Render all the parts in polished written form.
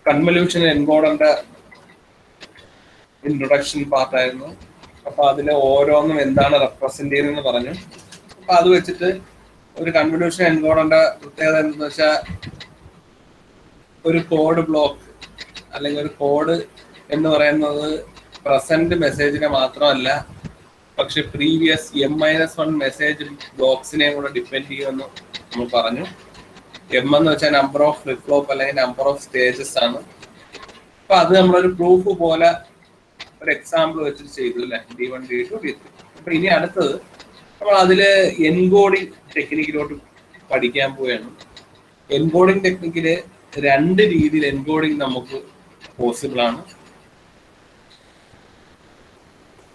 Convolution എൻകോഡറിന്റെ introduction പാർട്ടായിരുന്നു. അപ്പൊ അതില് ഓരോന്നും എന്താണ് റെപ്രസെന്റ് ചെയ്യുന്നതെന്ന് പറഞ്ഞു. അപ്പൊ അത് വെച്ചിട്ട് ഒരു കൺവല്യൂഷൻ എൻകോഡറിന്റെ പ്രത്യേകത എന്താണെന്ന് വെച്ചാൽ ഒരു കോഡ് ബ്ലോക്ക് അല്ലെങ്കിൽ ഒരു കോഡ് എന്ന് പറയുന്നത് പ്രസന്റ് മെസ്സേജിനെ മാത്രമല്ല, പക്ഷെ പ്രീവിയസ് M-1 മെസ്സേജ് ബ്ലോക്സിനെ കൂടെ ഡിപ്പെൻഡ് ചെയ്യുമെന്ന് നമ്മൾ പറഞ്ഞു. M എന്ന് വെച്ചാൽ നമ്പർ ഓഫ് ഫ്ലിപ്പ് ഫ്ലോപ്പ് അല്ലെങ്കിൽ നമ്പർ ഓഫ് സ്റ്റേജസ് ആണ്. അപ്പൊ അത് നമ്മളൊരു പ്രൂഫ് പോലെ ഒരു എക്സാമ്പിൾ വെച്ചിട്ട് ചെയ്തു അല്ലെ, D1, D2, D3. അപ്പൊ ഇനി അടുത്തത് നമ്മൾ അതില് എൻകോഡിങ് ടെക്നിക്കിലോട്ട് പഠിക്കാൻ പോവുകയാണ്. എൻകോഡിങ് ടെക്നിക്കില് രണ്ട് രീതിയിൽ എൻകോഡിങ് നമുക്ക് പോസിബിൾ ആണ്.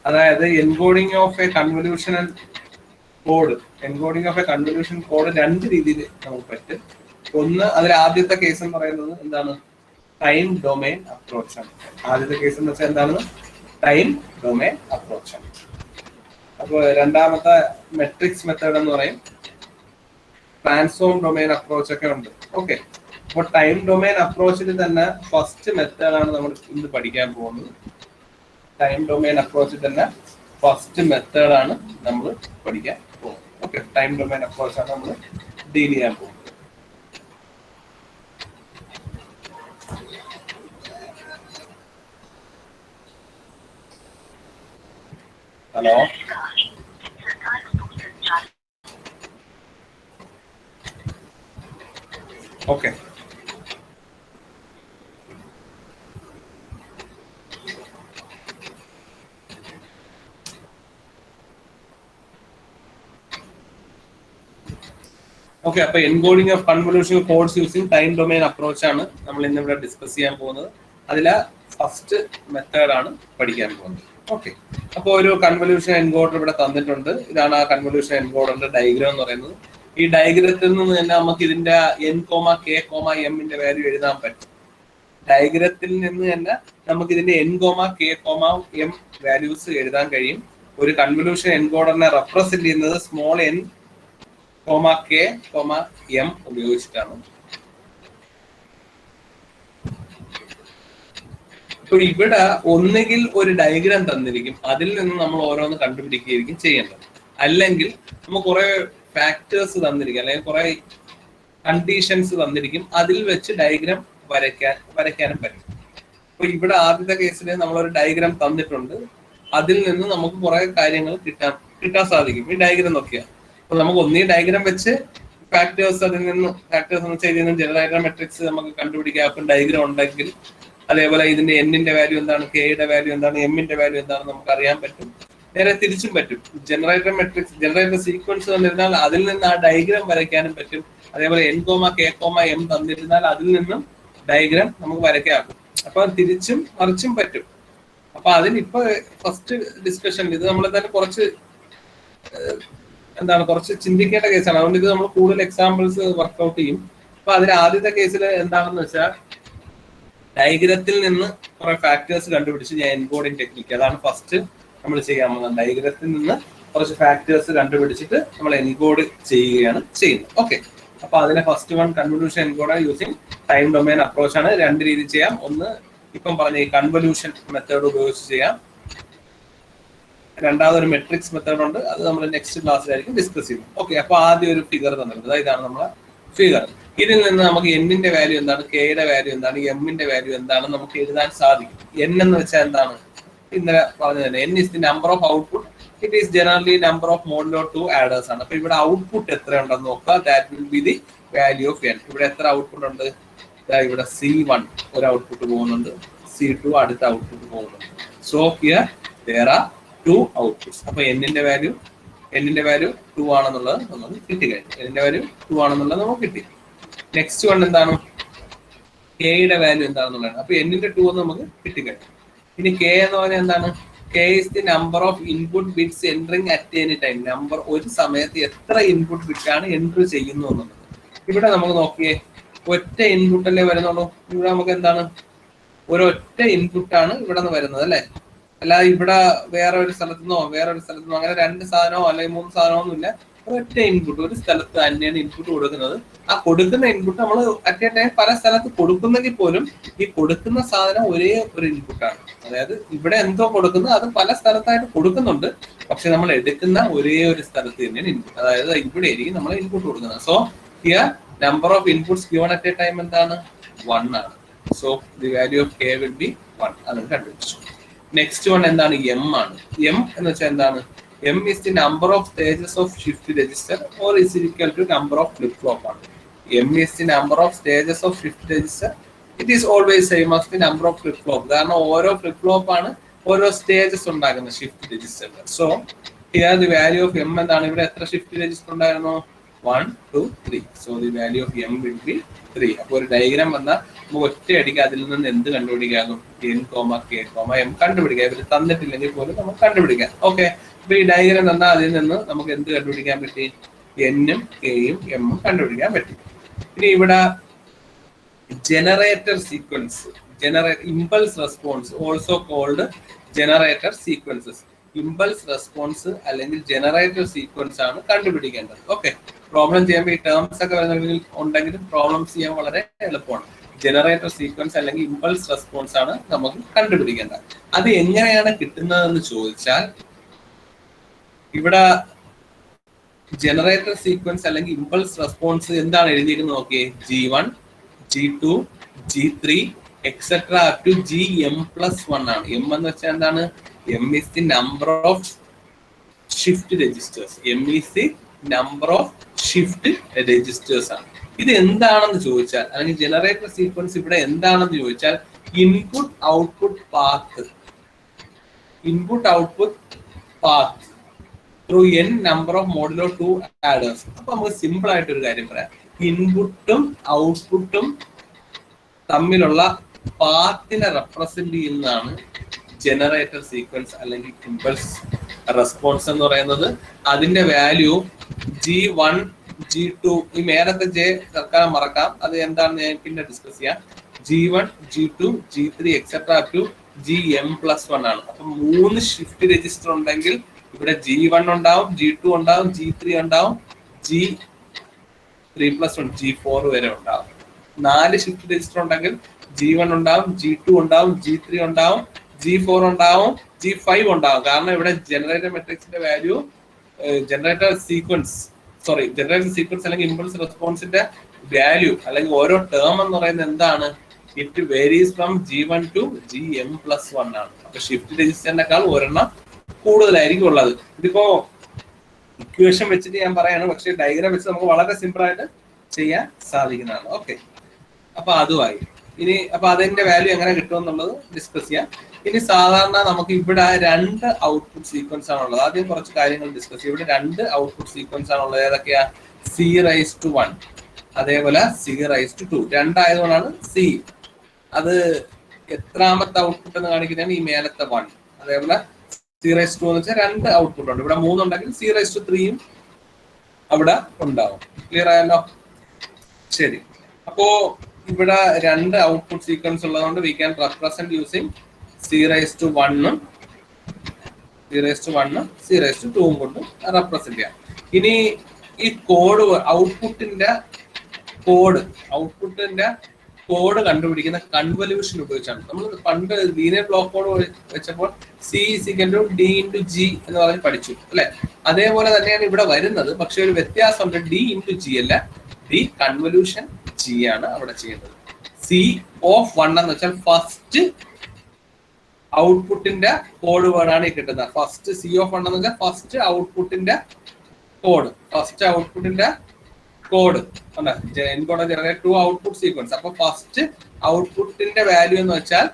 അതായത് encoding of A convolutional code, encoding of A convolution code രണ്ട് രീതിയിൽ നമുക്ക് പറ്റും. ഒന്ന്, അതിൽ ആദ്യത്തെ കേസ് എന്ന് പറയുന്നത് എന്താണ്, ടൈം ഡൊമൈൻ അപ്രോച്ച് ആണ്. ആദ്യത്തെ കേസ് എന്ന് വെച്ചാൽ എന്താണ്, ടൈം ഡൊമൈൻ അപ്രോച്ച് ആണ്. അപ്പോൾ രണ്ടാമത്തെ മെട്രിക്സ് മെത്തേഡ് എന്ന് പറയും, ട്രാൻസ്ഫോം ഡൊമൈൻ അപ്രോച്ച് ഒക്കെ ഉണ്ട്. ഓക്കെ, അപ്പോൾ ടൈം ഡൊമൈൻ അപ്രോച്ചിൽ തന്നെ ഫസ്റ്റ് മെത്തേഡാണ് നമ്മൾ ഇന്ന് പഠിക്കാൻ പോകുന്നത്. ടൈം ഡൊമൈൻ അപ്രോച്ചിൽ തന്നെ ഫസ്റ്റ് മെത്തേഡാണ് നമ്മൾ പഠിക്കാൻ പോകുന്നത്. ഓക്കെ, ടൈം ഡൊമൈൻ അപ്രോച്ചാണ് നമ്മൾ ഡീൽ ചെയ്യാൻ പോകുന്നത്. Hello, okay. ഓക്കെ, അപ്പൊ encoding of convolution codes using time domain approach ആണ് നമ്മൾ ഇന്ന് ഇവിടെ ഡിസ്കസ് ചെയ്യാൻ പോകുന്നത്. അതിലെ ഫസ്റ്റ് മെത്തേഡാണ് പഠിക്കാൻ പോകുന്നത്. ഓക്കെ, അപ്പോൾ ഒരു കൺവല്യൂഷൻ എൻകോഡർ ഇവിടെ തന്നിട്ടുണ്ട്. ഇതാണ് ആ കൺവല്യൂഷൻ എൻകോഡറിന്റെ ഡയഗ്രാം എന്ന് പറയുന്നത്. ഈ ഡയഗ്രത്തിൽ നിന്ന് തന്നെ നമുക്ക് ഇതിന്റെ N,K,M വാല്യൂ എഴുതാൻ പറ്റും. ഡയഗ്രത്തിൽ നിന്ന് തന്നെ നമുക്ക് ഇതിന്റെ N,K,M വാല്യൂസ് എഴുതാൻ കഴിയും. ഒരു കൺവല്യൂഷൻ എൻകോഡറിനെ റെപ്രസെന്റ് ചെയ്യുന്നത് സ്മോൾ n, K, M ഉപയോഗിച്ചിട്ടാണ്. അപ്പൊ ഇവിടെ ഒന്നുകിൽ ഒരു ഡയഗ്രാം തന്നിരിക്കും, അതിൽ നിന്ന് നമ്മൾ ഓരോന്ന് കണ്ടുപിടിക്കുകയായിരിക്കും ചെയ്യേണ്ടത്. അല്ലെങ്കിൽ നമുക്ക് കുറെ ഫാക്ടേഴ്സ് തന്നിരിക്കും, അല്ലെങ്കിൽ കുറെ കണ്ടീഷൻസ് തന്നിരിക്കും, അതിൽ വെച്ച് ഡയഗ്രാം വരയ്ക്കാനും പറ്റും. അപ്പൊ ഇവിടെ ആദ്യത്തെ കേസിൽ നമ്മളൊരു ഡയഗ്രാം തന്നിട്ടുണ്ട്, അതിൽ നിന്ന് നമുക്ക് കുറെ കാര്യങ്ങൾ കിട്ടാൻ സാധിക്കും. ഈ ഡയഗ്രാം നോക്കിയാൽ അപ്പൊ നമുക്ക് ഒന്നീ ഡയഗ്രാം വെച്ച് ഫാക്ടേഴ്സ്, അതിൽ നിന്ന് ഫാക്ടേഴ്സ് എന്ന് വെച്ചാൽ ഇതിൽ നിന്ന് ജനറേറ്റർ മെട്രിക്സ് നമുക്ക് കണ്ടുപിടിക്കാം. അപ്പം ഡയഗ്രാം ഉണ്ടെങ്കിൽ അതേപോലെ ഇതിന്റെ N-ന്റെ വാല്യൂ എന്താണ്, K-യുടെ വാല്യൂ എന്താണ്, M-ന്റെ വാല്യൂ എന്താണ് നമുക്ക് അറിയാൻ പറ്റും. നേരെ തിരിച്ചും പറ്റും. ജനറേറ്റർ മെട്രിക്സ്, ജനറേറ്റർ സീക്വൻസ് തന്നിരുന്നാൽ അതിൽ നിന്ന് ആ ഡയഗ്രാം വരയ്ക്കാനും പറ്റും. അതേപോലെ N,K,M തന്നിരുന്നാൽ അതിൽ നിന്നും ഡയഗ്രാം നമുക്ക് വരയ്ക്കാക്കും. അപ്പൊ തിരിച്ചും മറിച്ചും പറ്റും. അപ്പൊ അതിനിപ്പോ ഫസ്റ്റ് ഡിസ്കഷൻ ഇത് നമ്മൾ തന്നെ കുറച്ച് ചിന്തിക്കേണ്ട കേസാണ്. അതുകൊണ്ട് ഇത് നമ്മൾ കൂടുതൽ എക്സാമ്പിൾസ് വർക്ക്ഔട്ട് ചെയ്യും. അപ്പൊ അതിൽ ആദ്യത്തെ കേസിൽ എന്താണെന്ന് വെച്ചാൽ ഡയഗ്രത്തിൽ നിന്ന് കുറെ ഫാക്ടേഴ്സ് കണ്ടുപിടിച്ച് ഞാൻ എൻകോഡിംഗ് ടെക്നിക്ക്, അതാണ് ഫസ്റ്റ് നമ്മൾ ചെയ്യാൻ പോകുന്നത്. ഡയഗ്രത്തിൽ നിന്ന് കുറച്ച് ഫാക്ടേഴ്സ് കണ്ടുപിടിച്ചിട്ട് നമ്മൾ എൻകോഡ് ചെയ്യുകയാണ് ചെയ്യുന്നത്. ഓക്കെ, അപ്പൊ അതിലെ first one convolution encoder using time domain approach ആണ്. രണ്ട് രീതി ചെയ്യാം. ഒന്ന് ഇപ്പം പറഞ്ഞ ഈ കൺവല്യൂഷൻ മെത്തേഡ് ഉപയോഗിച്ച് ചെയ്യാം. രണ്ടാമതൊരു മെട്രിക്സ് മെത്തേഡ് ഉണ്ട്, അത് നമ്മൾ നെക്സ്റ്റ് ക്ലാസ്സിലായിരിക്കും ഡിസ്കസ് ചെയ്യുന്നത്. ഓക്കെ, അപ്പൊ ആദ്യം ഒരു ഫിഗർ തന്നിട്ടുണ്ട്. ഇതാണ് നമ്മളെ ഫിഗർ. ഇതിൽ നിന്ന് നമുക്ക് N-ന്റെ വാല്യൂ എന്താണ്, K-യുടെ വാല്യൂ എന്താണ്, M-ന്റെ വാല്യൂ എന്താണെന്ന് നമുക്ക് എഴുതാൻ സാധിക്കും. N എന്ന് വെച്ചാൽ എന്താണ്, ഇന്നലെ പറഞ്ഞു തന്നെ N is the number of output. It is generally number of modulo 2 adders ആണ്. അപ്പൊ ഇവിടെ ഔട്ട്പുട്ട് എത്ര ഉണ്ടെന്ന് നോക്കുക. That will be the value of N. ഇവിടെ എത്ര ഔട്ട്പുട്ട് ഉണ്ട്, ഇവിടെ C1 ഒരു ഔട്ട്പുട്ട് പോകുന്നുണ്ട്, C2 അടുത്ത ഔട്ട്പുട്ട് പോകുന്നുണ്ട്. So here there are 2 outputs. അപ്പൊ N-ന്റെ വാല്യൂ 2 ആണെന്നുള്ളത് നമുക്ക് കിട്ടിക്കഴിഞ്ഞു. N-ന്റെ വാല്യൂ 2 ആണെന്നുള്ളത് നമുക്ക് കിട്ടി. നെക്സ്റ്റ് വൺ എന്താണ്, K-യുടെ വാല്യൂ എന്താണെന്നുള്ളതാണ്. അപ്പൊ N-ന്റെ 2 നമുക്ക് കിട്ടിക്കഴിഞ്ഞു. ഇനി K എന്ന് പറഞ്ഞാൽ എന്താണ്, K is the number of input bits entering at any time. Number ഒരു സമയത്ത് എത്ര ഇൻപുട്ട് ബിറ്റ് ആണ് എൻട്രി ചെയ്യുന്നു എന്നുള്ളത്. ഇവിടെ നമുക്ക് നോക്കിയേ, ഒറ്റ ഇൻപുട്ട് അല്ലേ വരുന്നുള്ളൂ. ഇവിടെ നമുക്ക് എന്താണ്, ഒരൊറ്റ ഇൻപുട്ടാണ് ഇവിടെ നിന്ന് വരുന്നത് അല്ലെ. അല്ലാതെ ഇവിടെ വേറെ ഒരു സ്ഥലത്തുനിന്നോ അങ്ങനെ 2 സാധനമോ അല്ലെങ്കിൽ 3 സാധനമോ ഒന്നുമില്ല. ഒറ്റ ഇൻപുട്ട്, ഒരു സ്ഥലത്ത് തന്നെയാണ് ഇൻപുട്ട് കൊടുക്കുന്നത്. ആ കൊടുക്കുന്ന ഇൻപുട്ട് നമ്മൾ അറ്റ് എ ടൈം പല സ്ഥലത്ത് കൊടുക്കുന്നെങ്കിൽ പോലും ഈ കൊടുക്കുന്ന സാധനം ഒരേ ഒരു ഇൻപുട്ടാണ്. അതായത് ഇവിടെ എന്തോ കൊടുക്കുന്നത് അത് പല സ്ഥലത്തായിട്ട് കൊടുക്കുന്നുണ്ട്, പക്ഷെ നമ്മൾ എടുക്കുന്ന ഒരേ ഒരു സ്ഥലത്ത് തന്നെയാണ് ഇൻപുട്ട്. അതായത് ഇവിടെ ആയിരിക്കും നമ്മൾ ഇൻപുട്ട് കൊടുക്കുന്നത്. So here number of inputs given at A time എന്താണ്? 1 ആണ്. So the value of K will be 1. അത് കണ്ടുപിടിച്ചു. നെക്സ്റ്റ് വൺ എന്താണ്? എം ആണ്. എം എന്ന് വെച്ചാൽ എന്താണ്? M is the number of stages of shift register or is equal to number of flip flop ആണ്. M is the number of stages of shift register. It is always same as the number of flip flop. കാരണം ഓരോ flip flop ആണ് ഓരോ stages ഉണ്ടാകുന്ന shift രജിസ്റ്ററിൽ. So here the value of M എന്താണ്? ഇവിടെ എത്ര ഷിഫ്റ്റ് രജിസ്റ്റർ ഉണ്ടായിരുന്നു? 1, 2, 3. So the value of M will be 3. അപ്പോൾ ഒരു ഡയഗ്രാം വന്നാൽ നമുക്ക് ഒറ്റയടിക്ക് അതിൽ നിന്ന് എന്ത് കണ്ടുപിടിക്കാകും? N, K, M കണ്ടുപിടിക്കാം. ഇവർ തന്നിട്ടില്ലെങ്കിൽ പോലും നമുക്ക് കണ്ടുപിടിക്കാം. ഓക്കെ, അപ്പൊ ഈ ഡയഗ്രാം തന്നാൽ അതിൽ നിന്ന് നമുക്ക് എന്ത് കണ്ടുപിടിക്കാൻ പറ്റി? എന്നും കെയും എമ്മും കണ്ടുപിടിക്കാൻ പറ്റി. ഇനി ഇവിടെ generator sequence, impulse response, also called generator sequences. Impulse response അല്ലെങ്കിൽ ജനറേറ്റർ സീക്വൻസ് ആണ് കണ്ടുപിടിക്കേണ്ടത്. ഓക്കെ, പ്രോബ്ലം ചെയ്യുമ്പോൾ ഈ ടേംസ് ഒക്കെ ഉണ്ടെങ്കിലും പ്രോബ്ലംസ് ചെയ്യാൻ വളരെ എളുപ്പമാണ്. ജനറേറ്റർ സീക്വൻസ് അല്ലെങ്കിൽ ഇമ്പൾസ് റെസ്പോൺസ് ആണ് നമുക്ക് കണ്ടുപിടിക്കേണ്ടത്. അത് എങ്ങനെയാണ് കിട്ടുന്നതെന്ന് ചോദിച്ചാൽ ഇവിടെ ജനറേറ്റർ സീക്വൻസ് അല്ലെങ്കിൽ ഇമ്പൾസ് റെസ്പോൺസ് എന്താണ് എഴുതിയിരിക്കുന്നത് നോക്കിയേ? G1, G2, G3 etcetera up to GM+1 ആണ്. M എന്ന് വെച്ചാൽ എന്താണ്? M is the number of shift registers. M is the number of shift registers ആണ്. ഇത് എന്താണെന്ന് ചോദിച്ചാൽ, അല്ലെങ്കിൽ ജനറേറ്റർ സീക്വൻസ് ഇവിടെ എന്താണെന്ന് ചോദിച്ചാൽ input output path, input output path through n number of modulo 2 ആഡേഴ്സ്. അപ്പൊ നമുക്ക് സിമ്പിൾ ആയിട്ട് ഒരു കാര്യം പറയാം. ഇൻപുട്ടും ഔട്ട്പുട്ടും തമ്മിലുള്ള പാത്തിനെ റെപ്രസെന്റ് ചെയ്യുന്നതാണ് ജനറേറ്റർ സീക്വൻസ് അല്ലെങ്കിൽ ഇമ്പൾസ് റെസ്പോൺസ് എന്ന് പറയുന്നത്. അതിന്റെ വാല്യൂ G1, G2, ഈ മേലത്തെ J തൽക്കാലം മറക്കാം, അത് എന്താണെന്ന് ഞാൻ പിന്നെ ഡിസ്കസ് ചെയ്യാം. G1, G2, G3 etcetera up to GM+1 ആണ്. അപ്പൊ 3 ഷിഫ്റ്റ് രജിസ്റ്റർ ഉണ്ടെങ്കിൽ ഇവിടെ G1 ഉണ്ടാവും, G2 ഉണ്ടാവും, G3 ഉണ്ടാവും, G3+1 G4 വരെ ഉണ്ടാവും. 4 ഷിഫ്റ്റ് രജിസ്റ്റർ ഉണ്ടെങ്കിൽ G1 ഉണ്ടാവും, G2 ഉണ്ടാവും, G3 ഉണ്ടാവും, G4 ഉണ്ടാവും, G5 ഉണ്ടാവും. കാരണം ഇവിടെ ജനറേറ്റർ മെട്രിക്സിന്റെ വാല്യൂ ജനറേറ്റർ സീക്വൻസ് അല്ലെങ്കിൽ ഇമ്പൾസ് റെസ്പോൺസിന്റെ വാല്യൂ അല്ലെങ്കിൽ ഓരോ ടേം എന്ന് പറയുന്നത് എന്താണ്? It varies from G1 to GM+1 ആണ്. അപ്പൊ ഷിഫ്റ്റ് രജിസ്റ്ററിനേക്കാൾ ഒരെണ്ണം കൂടുതലായിരിക്കും ഉള്ളത്. ഇതിപ്പോ ഇക്വേഷൻ വെച്ചിട്ട് ഞാൻ പറയാണ്, പക്ഷെ ഡയഗ്രാം വെച്ച് നമുക്ക് വളരെ സിമ്പിൾ ആയിട്ട് ചെയ്യാൻ സാധിക്കുന്നതാണ്. ഓക്കെ, അപ്പൊ അതുമായി ഇനി അപ്പൊ അതിന്റെ വാല്യൂ എങ്ങനെ കിട്ടുമെന്നുള്ളത് ഡിസ്കസ് ചെയ്യാം. ഇനി സാധാരണ നമുക്ക് ഇവിടെ 2 ഔട്ട്പുട്ട് സീക്വൻസ് ആണുള്ളത്. ആദ്യം കുറച്ച് കാര്യങ്ങൾ ഡിസ്കസ് ചെയ്യാം. ഇവിടെ 2 ഔട്ട്പുട്ട് സീക്വൻസ് ആണുള്ളത്. ഏതൊക്കെയാ? C⁻²1 അതേപോലെ C⁻²2. 2 ആയതുകൊണ്ടാണ് C. അത് എത്രാമത്തെ ഔട്ട്പുട്ട് എന്ന് കാണിക്കുന്നതാണ് ഈ മേലത്തെ 1. അതേപോലെ C⁻² എന്ന് വെച്ചാൽ 2 ഔട്ട്പുട്ട് ഉണ്ട്. ഇവിടെ 3 ഉണ്ടെങ്കിൽ C⁻3യും അവിടെ ഉണ്ടാവും. ക്ലിയർ ആയല്ലോ? ശരി, അപ്പോ ഇവിടെ 2 ഔട്ട്പുട്ട് സീക്വൻസ് ഉള്ളതുകൊണ്ട് we can represent using C⁻1 C⁻2 കൊണ്ട് റെപ്രസെന്റ് ചെയ്യാം. ഇനി ഈ കോഡ് ഔട്ട്പുട്ടിന്റെ കോഡ് കണ്ടുപിടിക്കുന്ന കൺവല്യൂഷൻ ഉപയോഗിച്ചാണ്. നമ്മൾ പണ്ട് ലീനിയർ ബ്ലോക്ക് കോഡ് വെച്ചപ്പോൾ C=D × G എന്ന് പറഞ്ഞ് പഠിച്ചു അല്ലെ? അതേപോലെ തന്നെയാണ് ഇവിടെ വരുന്നത്, പക്ഷെ ഒരു വ്യത്യാസമുണ്ട്. D × G അല്ല, D കൺവല്യൂഷൻ G ആണ് അവിടെ ചെയ്യുന്നത്. C⁻1 എന്ന് വെച്ചാൽ ഫസ്റ്റ് ഔട്ട്പുട്ടിന്റെ കോഡ് വേർഡാണ് ഈ കിട്ടുന്നത്. ഫസ്റ്റ് C⁻1 എന്ന് വെച്ചാൽ ഫസ്റ്റ് ഔട്ട്പുട്ടിന്റെ code encode generate 2 output sequence. അപ്പൊ ഫസ്റ്റ് ഔട്ട്പുട്ടിന്റെ വാല്യൂ എന്ന് വെച്ചാൽ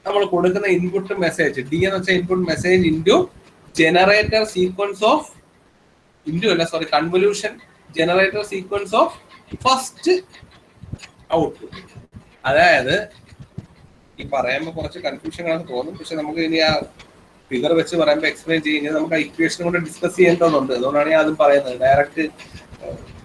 നമ്മൾ കൊടുക്കുന്ന ഇൻപുട്ട് മെസ്സേജ് D എന്ന് വെച്ചാൽ input message into generator sequence of convolution generator sequence of first output. അതായത് ഈ പറയുമ്പോൾ കുറച്ച് കൺഫ്യൂഷനാണ് തോന്നും, പക്ഷെ നമുക്ക് ഇനി ആ ഫിഗർ വെച്ച് പറയുമ്പോൾ എക്സ്പ്ലെയിൻ ചെയ്യുന്നത് നമുക്ക് ആ ഇക്വേഷൻ കൊണ്ട് ഡിസ്കസ് ചെയ്യേണ്ടതുണ്ട്. അതുകൊണ്ടാണ് ഞാൻ അതും പറയുന്നത്, ഡയറക്റ്റ്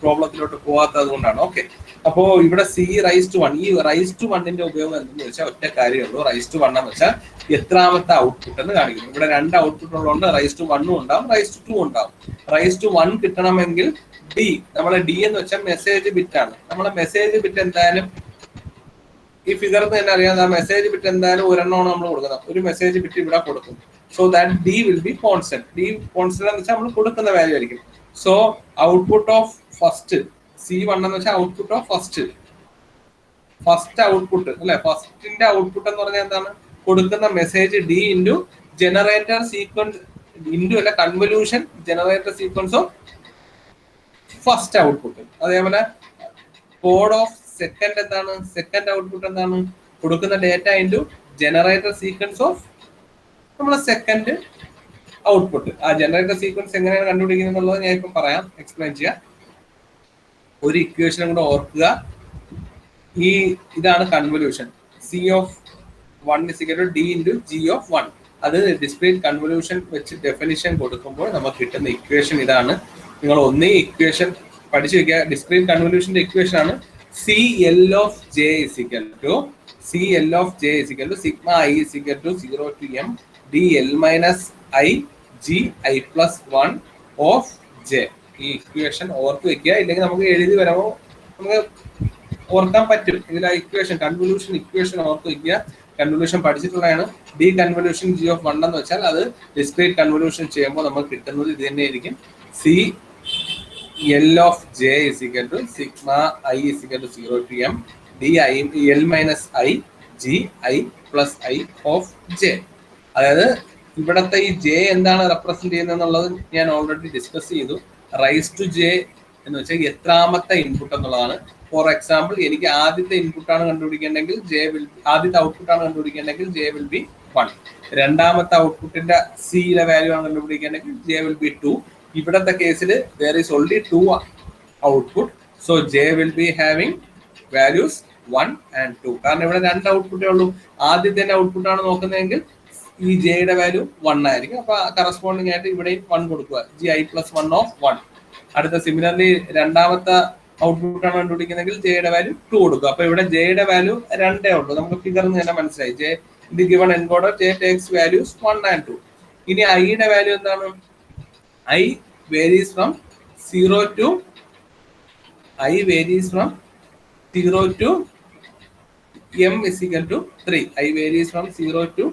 പ്രോബ്ലത്തിലോട്ട് പോകാത്തത് കൊണ്ടാണ്. ഓക്കെ, അപ്പോ ഇവിടെ C⁻1, ഈ ⁻1ന്റെ ഉപയോഗം എന്തെന്ന് വെച്ചാൽ ഒറ്റ കാര്യമുള്ളൂ. ⁻1 എന്ന് വെച്ചാൽ എത്രാമത്തെ ഔട്ട്പുട്ട് എന്ന് കാണിക്കുന്നു. ഇവിടെ 2 ഔട്ട്പുട്ട് ഉള്ളതുകൊണ്ട് ⁻1 ഉണ്ടാവും, ⁻2 ഉണ്ടാവും. ⁻1 കിട്ടണമെങ്കിൽ ഡി, നമ്മളെ ഡി എന്ന് വെച്ചാൽ മെസ്സേജ് ബിറ്റ് ആണ്. നമ്മളെ മെസ്സേജ് ബിറ്റ് എന്തായാലും ഈ ഫിഗറിൽ തന്നെ അറിയാം, ആ മെസ്സേജ് ബിറ്റ് എന്തായാലും ഒരെണ്ണമാണ് നമ്മൾ കൊടുക്കുന്നത്. ഒരു മെസ്സേജ് ബിറ്റ് ഇവിടെ കൊടുക്കും. So that D will be constant. D constant എന്ന് വെച്ചാൽ നമ്മൾ കൊടുക്കുന്ന വാല്യൂ ആയിരിക്കും. So output of first C1 എന്ന് വെച്ചാൽ ഔട്ട്പുട്ട് ഓഫ് ഫസ്റ്റ് ഔട്ട്പുട്ട് അല്ലെ. ഫസ്റ്റിന്റെ ഔട്ട്പുട്ട് എന്ന് പറഞ്ഞാൽ എന്താണ്? കൊടുക്കുന്ന message D into generator sequence into അല്ല convolution generator sequence of first output. അതേപോലെ കോഡ് ഓഫ് സെക്കൻഡ് എന്താണ്? സെക്കൻഡ് ഔട്ട്പുട്ട് എന്താണ്? കൊടുക്കുന്ന data into generator sequence of നമ്മളെ സെക്കൻഡ് ഔട്ട്പുട്ട്. ആ ജനറേറ്റർ സീക്വൻസ് എങ്ങനെയാണ് കണ്ടുപിടിക്കുന്നത് എന്നുള്ളത് ഞാൻ ഇപ്പം പറയാം, എക്സ്പ്ലെയിൻ ചെയ്യാം. ഒരു ഇക്വേഷനും കൂടെ ഓർക്കുക. ഇതാണ് കൺവല്യൂഷൻ. C(1) = D × G(1). അത് ഡിസ്ക്രീറ്റ് കൺവല്യൂഷൻ വെച്ച് ഡെഫിനിഷൻ കൊടുക്കുമ്പോൾ നമുക്ക് കിട്ടുന്ന ഇക്വേഷൻ ഇതാണ്. നിങ്ങൾ ഒന്നേ ഇക്വേഷൻ പഠിച്ചു വെക്കുക. ഡിസ്ക്രീറ്റ് കൺവല്യൂഷന്റെ ഇക്വേഷൻ ആണ് CL(J) = σ(i) = 0 to m dl-i(g)i+1 of j. ഈ ഇക്വേഷൻ ഓർത്ത് വെക്കുക. ഇല്ലെങ്കിൽ നമുക്ക് എഴുതി വരുമ്പോൾ നമുക്ക് ഓർക്കാൻ പറ്റും. ഇതിൽ ഇക്വേഷൻ കൺവല്യൂഷൻ ഇക്വേഷൻ ഓർത്ത് വെക്കുക. കൺവല്യൂഷൻ പഠിച്ചിട്ടുള്ളതാണ്. ഡി കൺവല്യൂഷൻ G(1) എന്ന് വെച്ചാൽ അത് ഡിസ്ക്രീറ്റ് കൺവല്യൂഷൻ ചെയ്യുമ്പോൾ നമുക്ക് കിട്ടുന്നത് ഇത് തന്നെയായിരിക്കും. CL(J) = σ(i) = 0 to m dl-i(g)i+i of j. അതായത് ഇവിടത്തെ ഈ ജെ എന്താണ് റെപ്രസെന്റ് ചെയ്യുന്നത് എന്നുള്ളത് ഞാൻ ഓൾറെഡി ഡിസ്കസ് ചെയ്തു. ⁻⁻j എന്ന് വെച്ചാൽ എത്രാമത്തെ ഇൻപുട്ട് എന്നുള്ളതാണ്. ഫോർ എക്സാമ്പിൾ, എനിക്ക് ആദ്യത്തെ ഇൻപുട്ടാണ് കണ്ടുപിടിക്കേണ്ടെങ്കിൽ ആദ്യത്തെ ഔട്ട്പുട്ടാണ് കണ്ടുപിടിക്കേണ്ടെങ്കിൽ j will be 1. രണ്ടാമത്തെ ഔട്ട്പുട്ടിന്റെ സിയിലെ വാല്യൂ ആണ് കണ്ടുപിടിക്കേണ്ടെങ്കിൽ j will be 2. ഇവിടത്തെ കേസിൽ there is only 2 output. So j will be having values 1 and 2. കാരണം ഇവിടെ 2 ഔട്ട്പുട്ടേ ഉള്ളൂ. ആദ്യത്തെ ഔട്ട്പുട്ടാണ് നോക്കുന്നതെങ്കിൽ ഈ ജെയുടെ വാല്യൂ 1 ആയിരിക്കും. അപ്പൊ കറസ്പോണ്ടിങ് ആയിട്ട് ഇവിടെയും 1 കൊടുക്കുക, gi+1 of 1. അടുത്ത സിമിലർലി രണ്ടാമത്തെ ഔട്ട്പുട്ടാണ് കണ്ടുപിടിക്കുന്നെങ്കിൽ ജെയുടെ വാല്യൂ 2 കൊടുക്കുക. അപ്പൊ ഇവിടെ ജെയുടെ വാല്യൂ 2 ഉള്ളൂ. നമുക്ക് ഫിഗറിൽ തന്നെ മനസ്സിലായി. J the given encoder J takes values 1 and 2. ഇനി ഐയുടെ വാല്യൂ എന്താണ്? I varies from 0 to m = 3. I varies from 0 to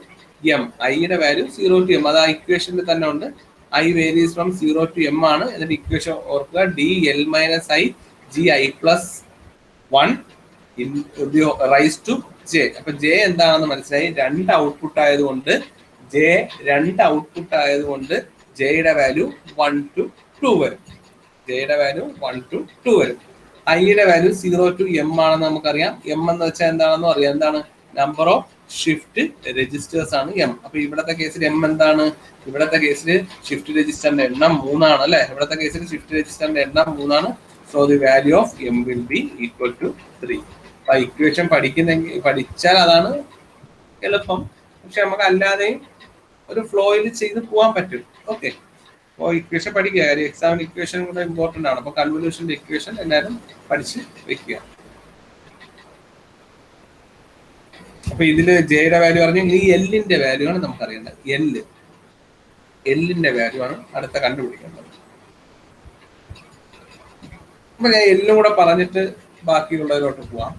m. ഐയുടെ വാല്യൂ 0 to m. അത് ആ ഇക്വേഷനിൽ തന്നെ ഉണ്ട്. I varies from 0 to m ആണ്. എന്നിട്ട് ഇക്വേഷൻ ഓർക്കുക, dl-i(gi+1) റൈസ് ടു j. അപ്പൊ j എന്താണെന്ന് മനസ്സിലായി. 2 ഔട്ട്പുട്ട് ആയതുകൊണ്ട് ജെയുടെ വാല്യൂ 1 to 2 വരും. ജെയുടെ വാല്യൂ 1 to 2 വരും. ഐയുടെ വാല്യൂ 0 to m ആണെന്ന് നമുക്കറിയാം. m എന്ന് വെച്ചാൽ എന്താണെന്ന് അറിയാം. എന്താണ്? നമ്പർ ഓഫ് ഷിഫ്റ്റ് രജിസ്റ്റേഴ്സ് ആണ് m. അപ്പൊ ഇവിടത്തെ കേസിൽ m എന്താണ്? ഇവിടത്തെ കേസിൽ ഷിഫ്റ്റ് രജിസ്റ്ററിന്റെ എണ്ണം 3 ആണ് അല്ലെ. ഇവിടത്തെ കേസിൽ ഷിഫ്റ്റ് രജിസ്റ്ററിന്റെ എണ്ണം 3 ആണ്. So the value of m will be equal to 3. അപ്പൊ ഇക്വേഷൻ പഠിച്ചാൽ അതാണ് എളുപ്പം. പക്ഷെ നമുക്ക് അല്ലാതെയും ഒരു ഫ്ലോയിൽ ചെയ്ത് പോകാൻ പറ്റും. ഓക്കെ, അപ്പോൾ ഇക്വേഷൻ പഠിക്കുക. എക്സാമിന് ഇക്വേഷൻ കൂടെ ഇമ്പോർട്ടന്റ് ആണ്. അപ്പൊ കൺവല്യൂഷന്റെ ഇക്വേഷൻ എല്ലാവരും പഠിച്ച് വെക്കുക. അപ്പൊ ഇതില് ജെയുടെ വാല്യൂ പറഞ്ഞു. ഈ എല്ലിന്റെ വാല്യൂ ആണ് നമുക്ക് അറിയേണ്ടത്. എല്ലിന്റെ വാല്യൂ ആണ് അടുത്ത കണ്ടുപിടിക്കേണ്ടത്. അപ്പൊ ഞാൻ എല്ലും കൂടെ പറഞ്ഞിട്ട് ബാക്കിയുള്ളവരോട്ട് പോവാം.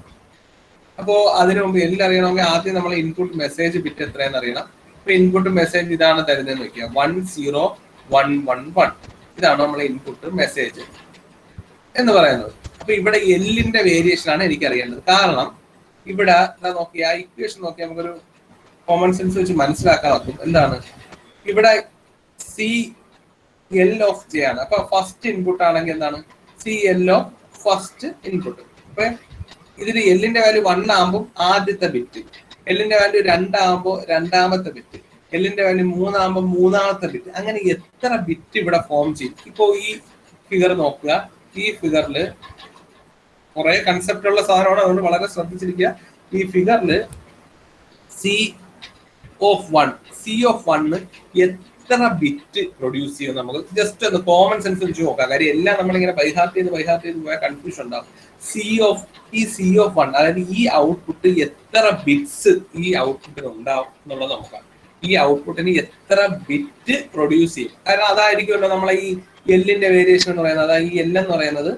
അപ്പോ അതിനു മുമ്പ് എല്ലാം അറിയണമെങ്കിൽ ആദ്യം നമ്മൾ ഇൻപുട്ട് മെസ്സേജ് ബിറ്റ് എത്രയെന്ന് അറിയണം. അപ്പൊ ഇൻപുട്ട് മെസ്സേജ് ഇതാണ് തരുന്നതെന്ന് വെക്കുക, 10111. ഇതാണ് നമ്മളെ ഇൻപുട്ട് മെസ്സേജ് എന്ന് പറയുന്നത്. അപ്പൊ ഇവിടെ എല്ലിന്റെ വേരിയേഷൻ ആണ് എനിക്ക് അറിയേണ്ടത്. കാരണം ഇവിടെ നോക്കിയ ഇക്വേഷൻ നോക്കി നമുക്കൊരു കോമൺ സെൻസ് വെച്ച് മനസ്സിലാക്കാൻ പറ്റും. എന്താണ് ഇവിടെ CL(J) ആണ്. അപ്പൊ ഫസ്റ്റ് ഇൻപുട്ട് ആണെങ്കിൽ എന്താണ്? CL(First input). അപ്പൊ ഇതിൽ എല്ലിന്റെ വാല്യൂ 1 ആകുമ്പോൾ ആദ്യത്തെ ബിറ്റ്, എല്ലിന്റെ വാല്യൂ 2 ആകുമ്പോൾ രണ്ടാമത്തെ ബിറ്റ്, എല്ലിന്റെ വാല്യൂ 3 ആകുമ്പോൾ മൂന്നാമത്തെ ബിറ്റ്. അങ്ങനെ എത്ര ബിറ്റ് ഇവിടെ ഫോം ചെയ്യും? ഇപ്പോ ഈ ഫിഗർ നോക്കുക. ഈ ഫിഗറിൽ കുറെ കൺസെപ്റ്റ് ഉള്ള സാധനമാണ്, അതുകൊണ്ട് വളരെ ശ്രദ്ധിച്ചിരിക്കുക. ഈ ഫിഗറിൽ C(1) എത്ര ബിറ്റ് പ്രൊഡ്യൂസ് ചെയ്യും നമുക്ക് ജസ്റ്റ് ഒന്ന് കോമൺ സെൻസ് വെച്ച് നോക്കാം. കാര്യം എല്ലാം നമ്മളിങ്ങനെ ബൈഹാർട്ട് ചെയ്ത് പോയാൽ കൺഫ്യൂഷൻ ഉണ്ടാവും. സി ഓഫ് 1, അതായത് ഈ ഔട്ട്പുട്ട് എത്ര ബിറ്റ്സ് ഈ ഔട്ട്പുട്ടിന് ഉണ്ടാവും എന്നുള്ളത് നോക്കാം. ഈ ഔട്ട്പുട്ടിന് എത്ര ബിറ്റ് പ്രൊഡ്യൂസ് ചെയ്യും, കാരണം അതായിരിക്കുമല്ലോ നമ്മളെ ഈ എല്ലിന്റെ വേരിയേഷൻ എന്ന് പറയുന്നത്. അതായത് ഈ എൽ എന്ന് പറയുന്നത്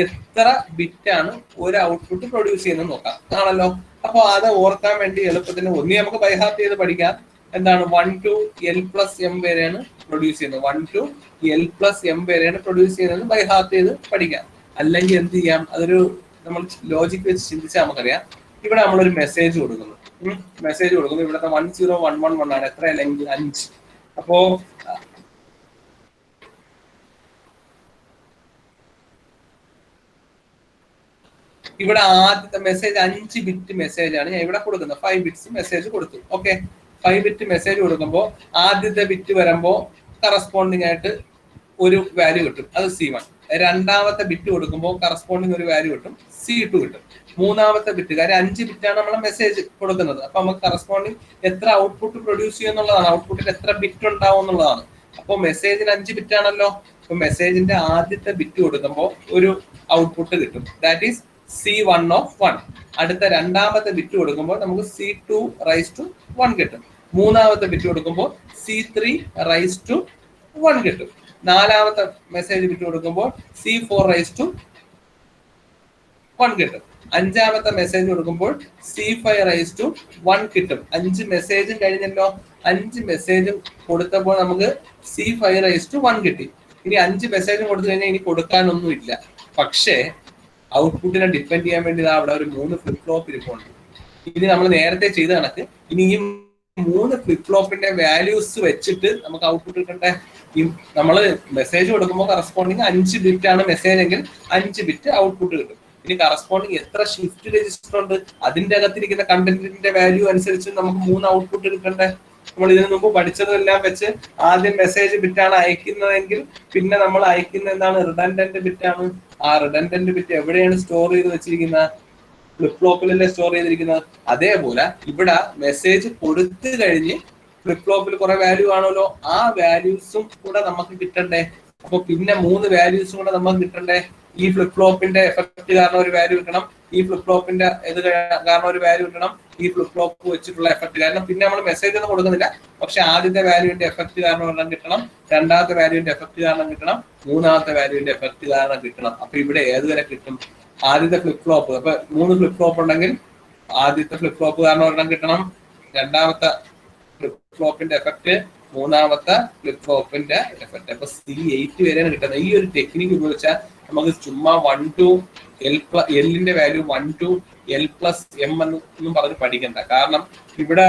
എത്ര ബിറ്റാണ് ഒരു ഔട്ട്പുട്ട് പ്രൊഡ്യൂസ് ചെയ്യുന്നത് നോക്കാം ആണല്ലോ. അപ്പൊ അത് ഓർക്കാൻ വേണ്ടി എളുപ്പത്തിന് ഒന്നി നമുക്ക് ബൈഹാർട്ട് ചെയ്ത് പഠിക്കാം. എന്താണ് 1 to L plus M വരെയാണ് പ്രൊഡ്യൂസ് ചെയ്യുന്നത്. 1 to L plus M വരെയാണ് പ്രൊഡ്യൂസ് ചെയ്യുന്നത് ബൈഹാർട്ട് ചെയ്ത് പഠിക്കാം. അല്ലെങ്കിൽ എന്ത് ചെയ്യാം, അതൊരു നമ്മൾ ലോജിക് വെച്ച് ചിന്തിച്ചാൽ നമുക്കറിയാം. ഇവിടെ നമ്മളൊരു മെസ്സേജ് കൊടുക്കുന്നു. ഇവിടുത്തെ 10111 ആണ്. എത്ര ലെങ്ത്? 5. അപ്പോ ഇവിടെ ആദ്യത്തെ മെസ്സേജ് 5 ബിറ്റ് മെസ്സേജ് ആണ് ഞാൻ ഇവിടെ കൊടുക്കുന്നത്. 5 ബിറ്റ്സ് മെസ്സേജ് കൊടുത്തു. ഓക്കെ, 5 ബിറ്റ് മെസ്സേജ് കൊടുക്കുമ്പോൾ ആദ്യത്തെ ബിറ്റ് വരുമ്പോൾ കറസ്പോണ്ടിങ് ആയിട്ട് ഒരു വാല്യൂ കിട്ടും, അത് C1. രണ്ടാമത്തെ ബിറ്റ് കൊടുക്കുമ്പോൾ കറസ്പോണ്ടിങ് ഒരു വാല്യൂ കിട്ടും, C2 കിട്ടും. മൂന്നാമത്തെ ബിറ്റ്, കാര്യം 5 ബിറ്റാണ് നമ്മൾ മെസ്സേജ് കൊടുക്കുന്നത്. അപ്പൊ നമുക്ക് കറസ്പോണ്ടിങ് എത്ര ഔട്ട്പുട്ട് പ്രൊഡ്യൂസ് ചെയ്യുന്നുള്ളതാണ്, ഔട്ട്പുട്ടിൽ എത്ര ബിറ്റ് ഉണ്ടാവും എന്നുള്ളതാണ്. അപ്പോൾ മെസ്സേജിന് 5 ബിറ്റ് ആണല്ലോ. അപ്പൊ മെസ്സേജിന്റെ ആദ്യത്തെ ബിറ്റ് കൊടുക്കുമ്പോൾ ഒരു ഔട്ട്പുട്ട് കിട്ടും, ദാറ്റ് ഈസ് C1 of 1. അടുത്ത രണ്ടാമത്തെ ബിറ്റ് കൊടുക്കുമ്പോൾ നമുക്ക് C2 റൈസ് ടു 1 കിട്ടും. മൂന്നാമത്തെ ബിറ്റ് കൊടുക്കുമ്പോൾ C3 റൈസ് ടു 1 കിട്ടും. നാലാമത്തെ മെസ്സേജ് ബിറ്റ് കൊടുക്കുമ്പോൾ C4 റൈസ് ടു 1 കിട്ടും. അഞ്ചാമത്തെ മെസ്സേജ് കൊടുക്കുമ്പോൾ C5 റൈസ് ടു 1 കിട്ടും. 5 മെസ്സേജും കഴിഞ്ഞല്ലോ. 5 മെസ്സേജും കൊടുത്തപ്പോൾ നമുക്ക് C5 റൈസ് ടു 1 കിട്ടി. ഇനി 5 മെസ്സേജും കൊടുത്തു കഴിഞ്ഞാൽ ഇനി കൊടുക്കാനൊന്നുമില്ല. പക്ഷേ ഔട്ട്പുട്ടിനെ ഡിപ്പെൻഡ് ചെയ്യാൻ വേണ്ടി അവിടെ ഒരു 3 ഫ്ലിപ്പ് ഫ്ലോപ്പ് ഇരിപ്പുണ്ട്. ഇനി നമ്മൾ നേരത്തെ ചെയ്ത കണക്ക് ഇനി ഈ 3 ഫ്ലിപ്പ് ഫ്ലോപ്പിന്റെ വാല്യൂസ് വെച്ചിട്ട് നമുക്ക് ഔട്ട്പുട്ട് കിട്ടണ്ടേ. ഈ നമ്മൾ മെസ്സേജ് കൊടുക്കുമ്പോൾ കറസ്പോണ്ടിങ് 5 ബിറ്റ് ആണ് മെസ്സേജ് എങ്കിൽ 5 ബിറ്റ് ഔട്ട്പുട്ട് കിട്ടും. ഇനി കറസ്പോണ്ടിങ് എത്ര ഷിഫ്റ്റ് രജിസ്റ്റർ ഉണ്ട്, അതിന്റെ അകത്തിരിക്കുന്ന കണ്ടന്റിന്റെ വാല്യൂ അനുസരിച്ച് നമുക്ക് 3 ഔട്ട്പുട്ട് കിട്ടണ്ടേ. നമ്മൾ ഇതിനു മുമ്പ് പഠിച്ചതെല്ലാം വെച്ച് ആദ്യം മെസ്സേജ് ബിറ്റാണ് അയക്കുന്നതെങ്കിൽ പിന്നെ നമ്മൾ അയക്കുന്ന എന്താണ്, റിഡൻഡന്റ് ബിറ്റ് ആണ്. ആ റിഡൻഡന്റ് ബിറ്റ് എവിടെയാണ് സ്റ്റോർ ചെയ്ത് വെച്ചിരിക്കുന്നത്, ഫ്ലിപ്പ് ഫ്ലോപ്പിലല്ലേ സ്റ്റോർ ചെയ്തിരിക്കുന്നത്. അതേപോലെ ഇവിടെ മെസ്സേജ് കൊടുത്തു കഴിഞ്ഞ് ഫ്ലിപ്പ് ഫ്ലോപ്പിൽ കുറെ വാല്യൂ ആണല്ലോ, ആ വാല്യൂസും കൂടെ നമുക്ക് കിട്ടണ്ടേ. അപ്പൊ പിന്നെ 3 വാല്യൂസും കൂടെ നമുക്ക് കിട്ടണ്ടേ. ഈ ഫ്ലിപ്പ് ഫ്ലോപ്പിന്റെ എഫക്ട് കാരണം ഒരു വാല്യൂ കിട്ടണം, ഈ ഫ്ലിപ്പ് ഫ്ലോപ്പിന്റെ ഇത് കാരണം ഒരു വാല്യൂ കിട്ടണം, ഈ ഫ്ലിപ്പ് ഫ്ലോപ്പ് വെച്ചിട്ടുള്ള എഫക്ട് കാരണം. പിന്നെ നമ്മൾ മെസ്സേജ് ഒന്നും കൊടുക്കുന്നില്ല, പക്ഷെ ആദ്യത്തെ വാല്യൂവിന്റെ എഫക്ട് കാരണം ഒരെണ്ണം കിട്ടണം, രണ്ടാമത്തെ വാല്യൂവിന്റെ എഫക്ട് കാരണം കിട്ടണം, മൂന്നാമത്തെ വാല്യൂവിന്റെ എഫക്ട് കാരണം കിട്ടണം. അപ്പൊ ഇവിടെ ഏതുവരെ കിട്ടും, ആദ്യത്തെ ഫ്ലിപ്പ് ഫ്ലോപ്പ്. അപ്പൊ 3 ഫ്ലിപ്പ് ഫ്ലോപ്പ് ഉണ്ടെങ്കിൽ ആദ്യത്തെ ഫ്ലിപ്പ് ഫ്ലോപ്പ് കാരണം ഒരെണ്ണം കിട്ടണം, രണ്ടാമത്തെ ഫ്ലിപ്പ് ഫ്ലോപ്പിന്റെ എഫക്ട്, മൂന്നാമത്തെ ഫ്ലിപ്പ് ഫ്ലോപ്പിന്റെ എഫക്ട്. അപ്പൊ C8 വരെയാണ് കിട്ടുന്നത്. ഈ ഒരു ടെക്നിക്ക് ഉപയോഗിച്ചാൽ നമുക്ക് ചുമ്മാ 1 to Lന്റെ value 1 to L plus M എന്നും പറഞ്ഞ് പഠിക്കണ്ട. കാരണം ഇവിടെ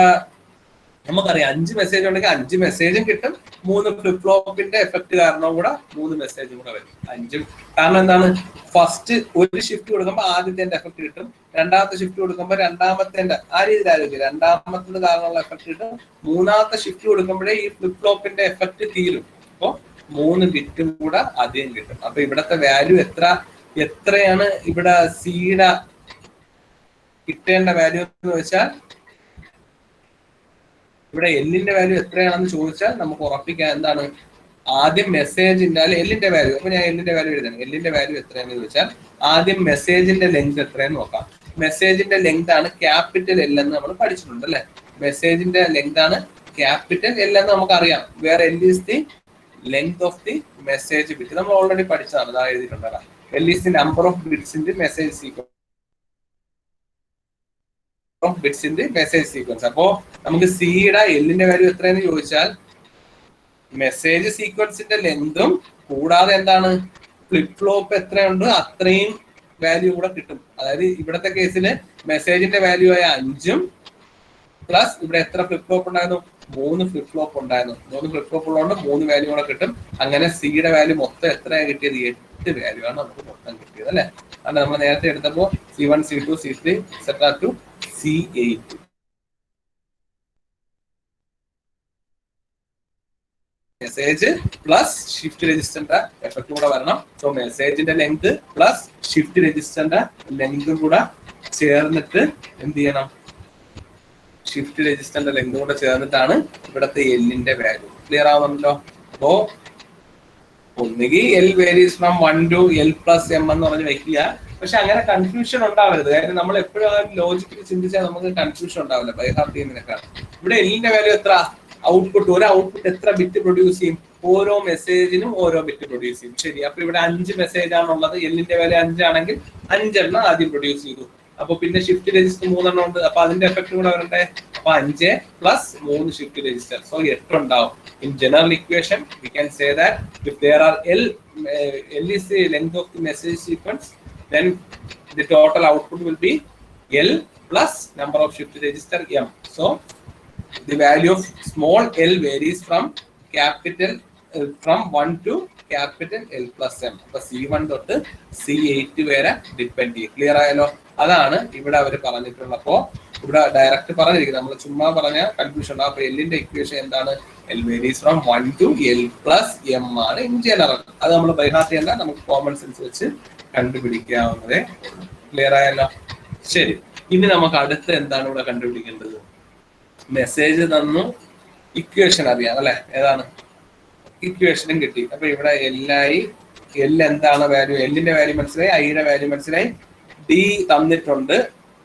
നമുക്കറിയാം 5 മെസ്സേജ് ഉണ്ടെങ്കിൽ 5 മെസ്സേജും കിട്ടും, 3 ഫ്ലിപ്പ് ഫ്ലോപ്പിന്റെ എഫക്ട് കാരണം കൂടെ 3 മെസ്സേജും കൂടെ വരും. 5 കാരണം എന്താണ്, ഫസ്റ്റ് ഒരു ഷിഫ്റ്റ് കൊടുക്കുമ്പോൾ ആദ്യത്തെ എഫക്ട് കിട്ടും, രണ്ടാമത്തെ ഷിഫ്റ്റ് കൊടുക്കുമ്പോൾ രണ്ടാമത്തെ ആ രീതിയിൽ ആലോചിക്കും, രണ്ടാമത്തെ കാരണമുള്ള എഫക്ട് കിട്ടും, മൂന്നാമത്തെ ഷിഫ്റ്റ് കൊടുക്കുമ്പോഴേ ഈ ഫ്ലിപ്പ് ഫ്ലോപ്പിന്റെ എഫക്ട് തീരും. അപ്പൊ 3 ബിറ്റും കൂടെ അധികം കിട്ടും. അപ്പൊ ഇവിടത്തെ വാല്യൂ എത്രയാണ് ഇവിടെ സിയുടെ കിട്ടേണ്ട വാല്യൂ എന്ന് വെച്ചാൽ, ഇവിടെ എല്ലിന്റെ വാല്യൂ എത്രയാണെന്ന് ചോദിച്ചാൽ നമുക്ക് ഉറപ്പിക്കാൻ എന്താണ്, ആദ്യം മെസ്സേജിന്റെ അല്ലെ എല്ലിന്റെ വാല്യൂ. അപ്പൊ ഞാൻ എല്ലിന്റെ വാല്യൂ എഴുതണം. എല്ലിന്റെ വാല്യൂ എത്രയാണെന്ന് ചോദിച്ചാൽ ആദ്യം മെസ്സേജിന്റെ ലെങ്ത് എത്രയെന്ന് നോക്കാം. മെസ്സേജിന്റെ ലെങ്ത് ആണ് ക്യാപിറ്റൽ എൽ എന്ന് നമ്മൾ പഠിച്ചിട്ടുണ്ട് അല്ലെ. മെസ്സേജിന്റെ ലെങ്ത് ആണ് ക്യാപിറ്റൽ എൽ എന്ന് നമുക്കറിയാം. വേറെ L is the length of the message bit, നമ്മൾ ഓൾറെഡി പഠിച്ചതാണ്, അതാ എഴുതിയിട്ടുണ്ടല്ലോ. L is the number of bits in the message sequence. Bits in the message sequence. അപ്പോ നമുക്ക് സിയുടെ എല്ലിന്റെ വാല്യൂ എത്രയെന്ന് ചോദിച്ചാൽ മെസ്സേജ് സീക്വൻസിന്റെ ലെങ്തും കൂടാതെ എന്താണ് ഫ്ലിപ്പ് ഫ്ലോപ്പ് എത്രയുണ്ട് അത്രയും വാല്യൂ കൂടെ കിട്ടും. അതായത് ഇവിടത്തെ കേസിൽ മെസ്സേജിന്റെ വാല്യൂ ആയ 5ഉം പ്ലസ് ഇവിടെ എത്ര ഫ്ലിപ്പ് ഫ്ലോപ്പ് ഉണ്ടായിരുന്നു, 3 ഫ്ലിപ്പ് ഫ്ലോപ്പ് ഉണ്ടായിരുന്നു. 3 ഫ്ലിപ്പ് ഫ്ലോപ്പ് ഉള്ളതുകൊണ്ട് 3 വാല്യൂ കൂടെ കിട്ടും. അങ്ങനെ സിയുടെ വാല്യൂ മൊത്തം എത്രയാണ് കിട്ടിയത്, 8 വാല്യൂ ആണ് നമുക്ക് മൊത്തം കിട്ടിയത് അല്ലെ. അത് നമ്മൾ നേരത്തെ എടുത്തപ്പോൾ C1 C2 C3 etc to C8. Message plus shift രജിസ്റ്ററിന്റെ എഫക്ട് കൂടെ വരണം. സോ മെസ്സേജിന്റെ ലെങ്ത് പ്ലസ് ഷിഫ്റ്റ് രജിസ്റ്ററിന്റെ ലെങ്തും കൂടെ ചേർന്നിട്ട് എന്ത് ചെയ്യണം, ഷിഫ്റ്റ് രജിസ്റ്ററിന്റെ ലെങ്തും കൂടെ ചേർന്നിട്ടാണ് ഇവിടുത്തെ എല്ലിന്റെ വാല്യൂ. ക്ലിയർ ആവുന്നുണ്ടല്ലോ? അപ്പോ ഒന്നുകിൽ L varies from 1 to L plus M എന്ന് പറഞ്ഞ് വെക്കുക. പക്ഷെ അങ്ങനെ കൺഫ്യൂഷൻ ഉണ്ടാവരുത്. കാര്യം നമ്മൾ എപ്പോഴും ആ ലോജിക്കലി ചിന്തിച്ചാൽ നമുക്ക് കൺഫ്യൂഷൻ ഉണ്ടാവില്ല ബൈ ഹാർട്ട് ചെയ്യുന്നതിനേക്കാൾ. ഇവിടെ എല്ലിന്റെ വാല്യൂ എത്ര? ഔട്ട്പുട്ട്, ഒരു ഔട്ട്പുട്ട് എത്ര ബിറ്റ് പ്രൊഡ്യൂസ് ചെയ്യും? ഓരോ മെസ്സേജിനും ഓരോ ബിറ്റ് പ്രൊഡ്യൂസ് ചെയ്യും. ശരി, അപ്പൊ ഇവിടെ 5 മെസ്സേജ് ആണുള്ളത്. എല്ലിന്റെ വാല്യൂ 5 ആണെങ്കിൽ 5 എണ്ണം ആദ്യം പ്രൊഡ്യൂസ് ചെയ്തു. അപ്പൊ പിന്നെ ഷിഫ്റ്റ് രജിസ്റ്റർ 3 എണ്ണം ഉണ്ട്. അപ്പൊ അതിന്റെ എഫക്ട് കൂടെ വരണ്ടേ? അപ്പൊ 5 പ്ലസ് 3 ഷിഫ്റ്റ് രജിസ്റ്റർ, സോ 8 ഉണ്ടാവും. In general equation, we can say that if there are L is the length of the message sequence, then the total output will be L plus number of shift register M. So the value of small l varies from capital from 1 to capital L plus M. അപ്പൊ C1 തൊട്ട് C8 വരെ depend ചെയ്യും. Clear ആയല്ലോ? അതാണ് ഇവിടെ അവർ പറഞ്ഞിട്ടുള്ളത്. അപ്പോ ഇവിടെ ഡയറക്റ്റ് പറഞ്ഞിരിക്കുന്നത്, നമ്മൾ ചുമ്മാ പറഞ്ഞ കൺഫ്യൂഷൻ ഉണ്ടാവും. അപ്പൊ എല്ലിന്റെ ഇക്വേഷൻ എന്താണ്? L varies from 1 to L plus M ആണ് ഇൻ ജനറൽ. അത് നമ്മൾ ബൈ ഹാർട്ട് ചെയ്യണ്ട, നമുക്ക് കോമൺ സെൻസ് വെച്ച് കണ്ടുപിടിക്കാവുന്നതേ. ക്ലിയർ ആയല്ലോ? ശരി, ഇനി നമുക്ക് അടുത്ത എന്താണ് ഇവിടെ കണ്ടുപിടിക്കേണ്ടത്? മെസ്സേജ് തന്നു, ഇക്വേഷൻ അറിയാം അല്ലെ? ഏതാണ്? ഇക്വേഷനും കിട്ടി. അപ്പൊ ഇവിടെ എല്ലായി എൽ എന്താണ് വാല്യൂ? എല്ലിന്റെ വാല്യൂ മനസ്സിലായി, ഐയുടെ വാല്യൂ മനസ്സിലായി, ഡി തന്നിട്ടുണ്ട്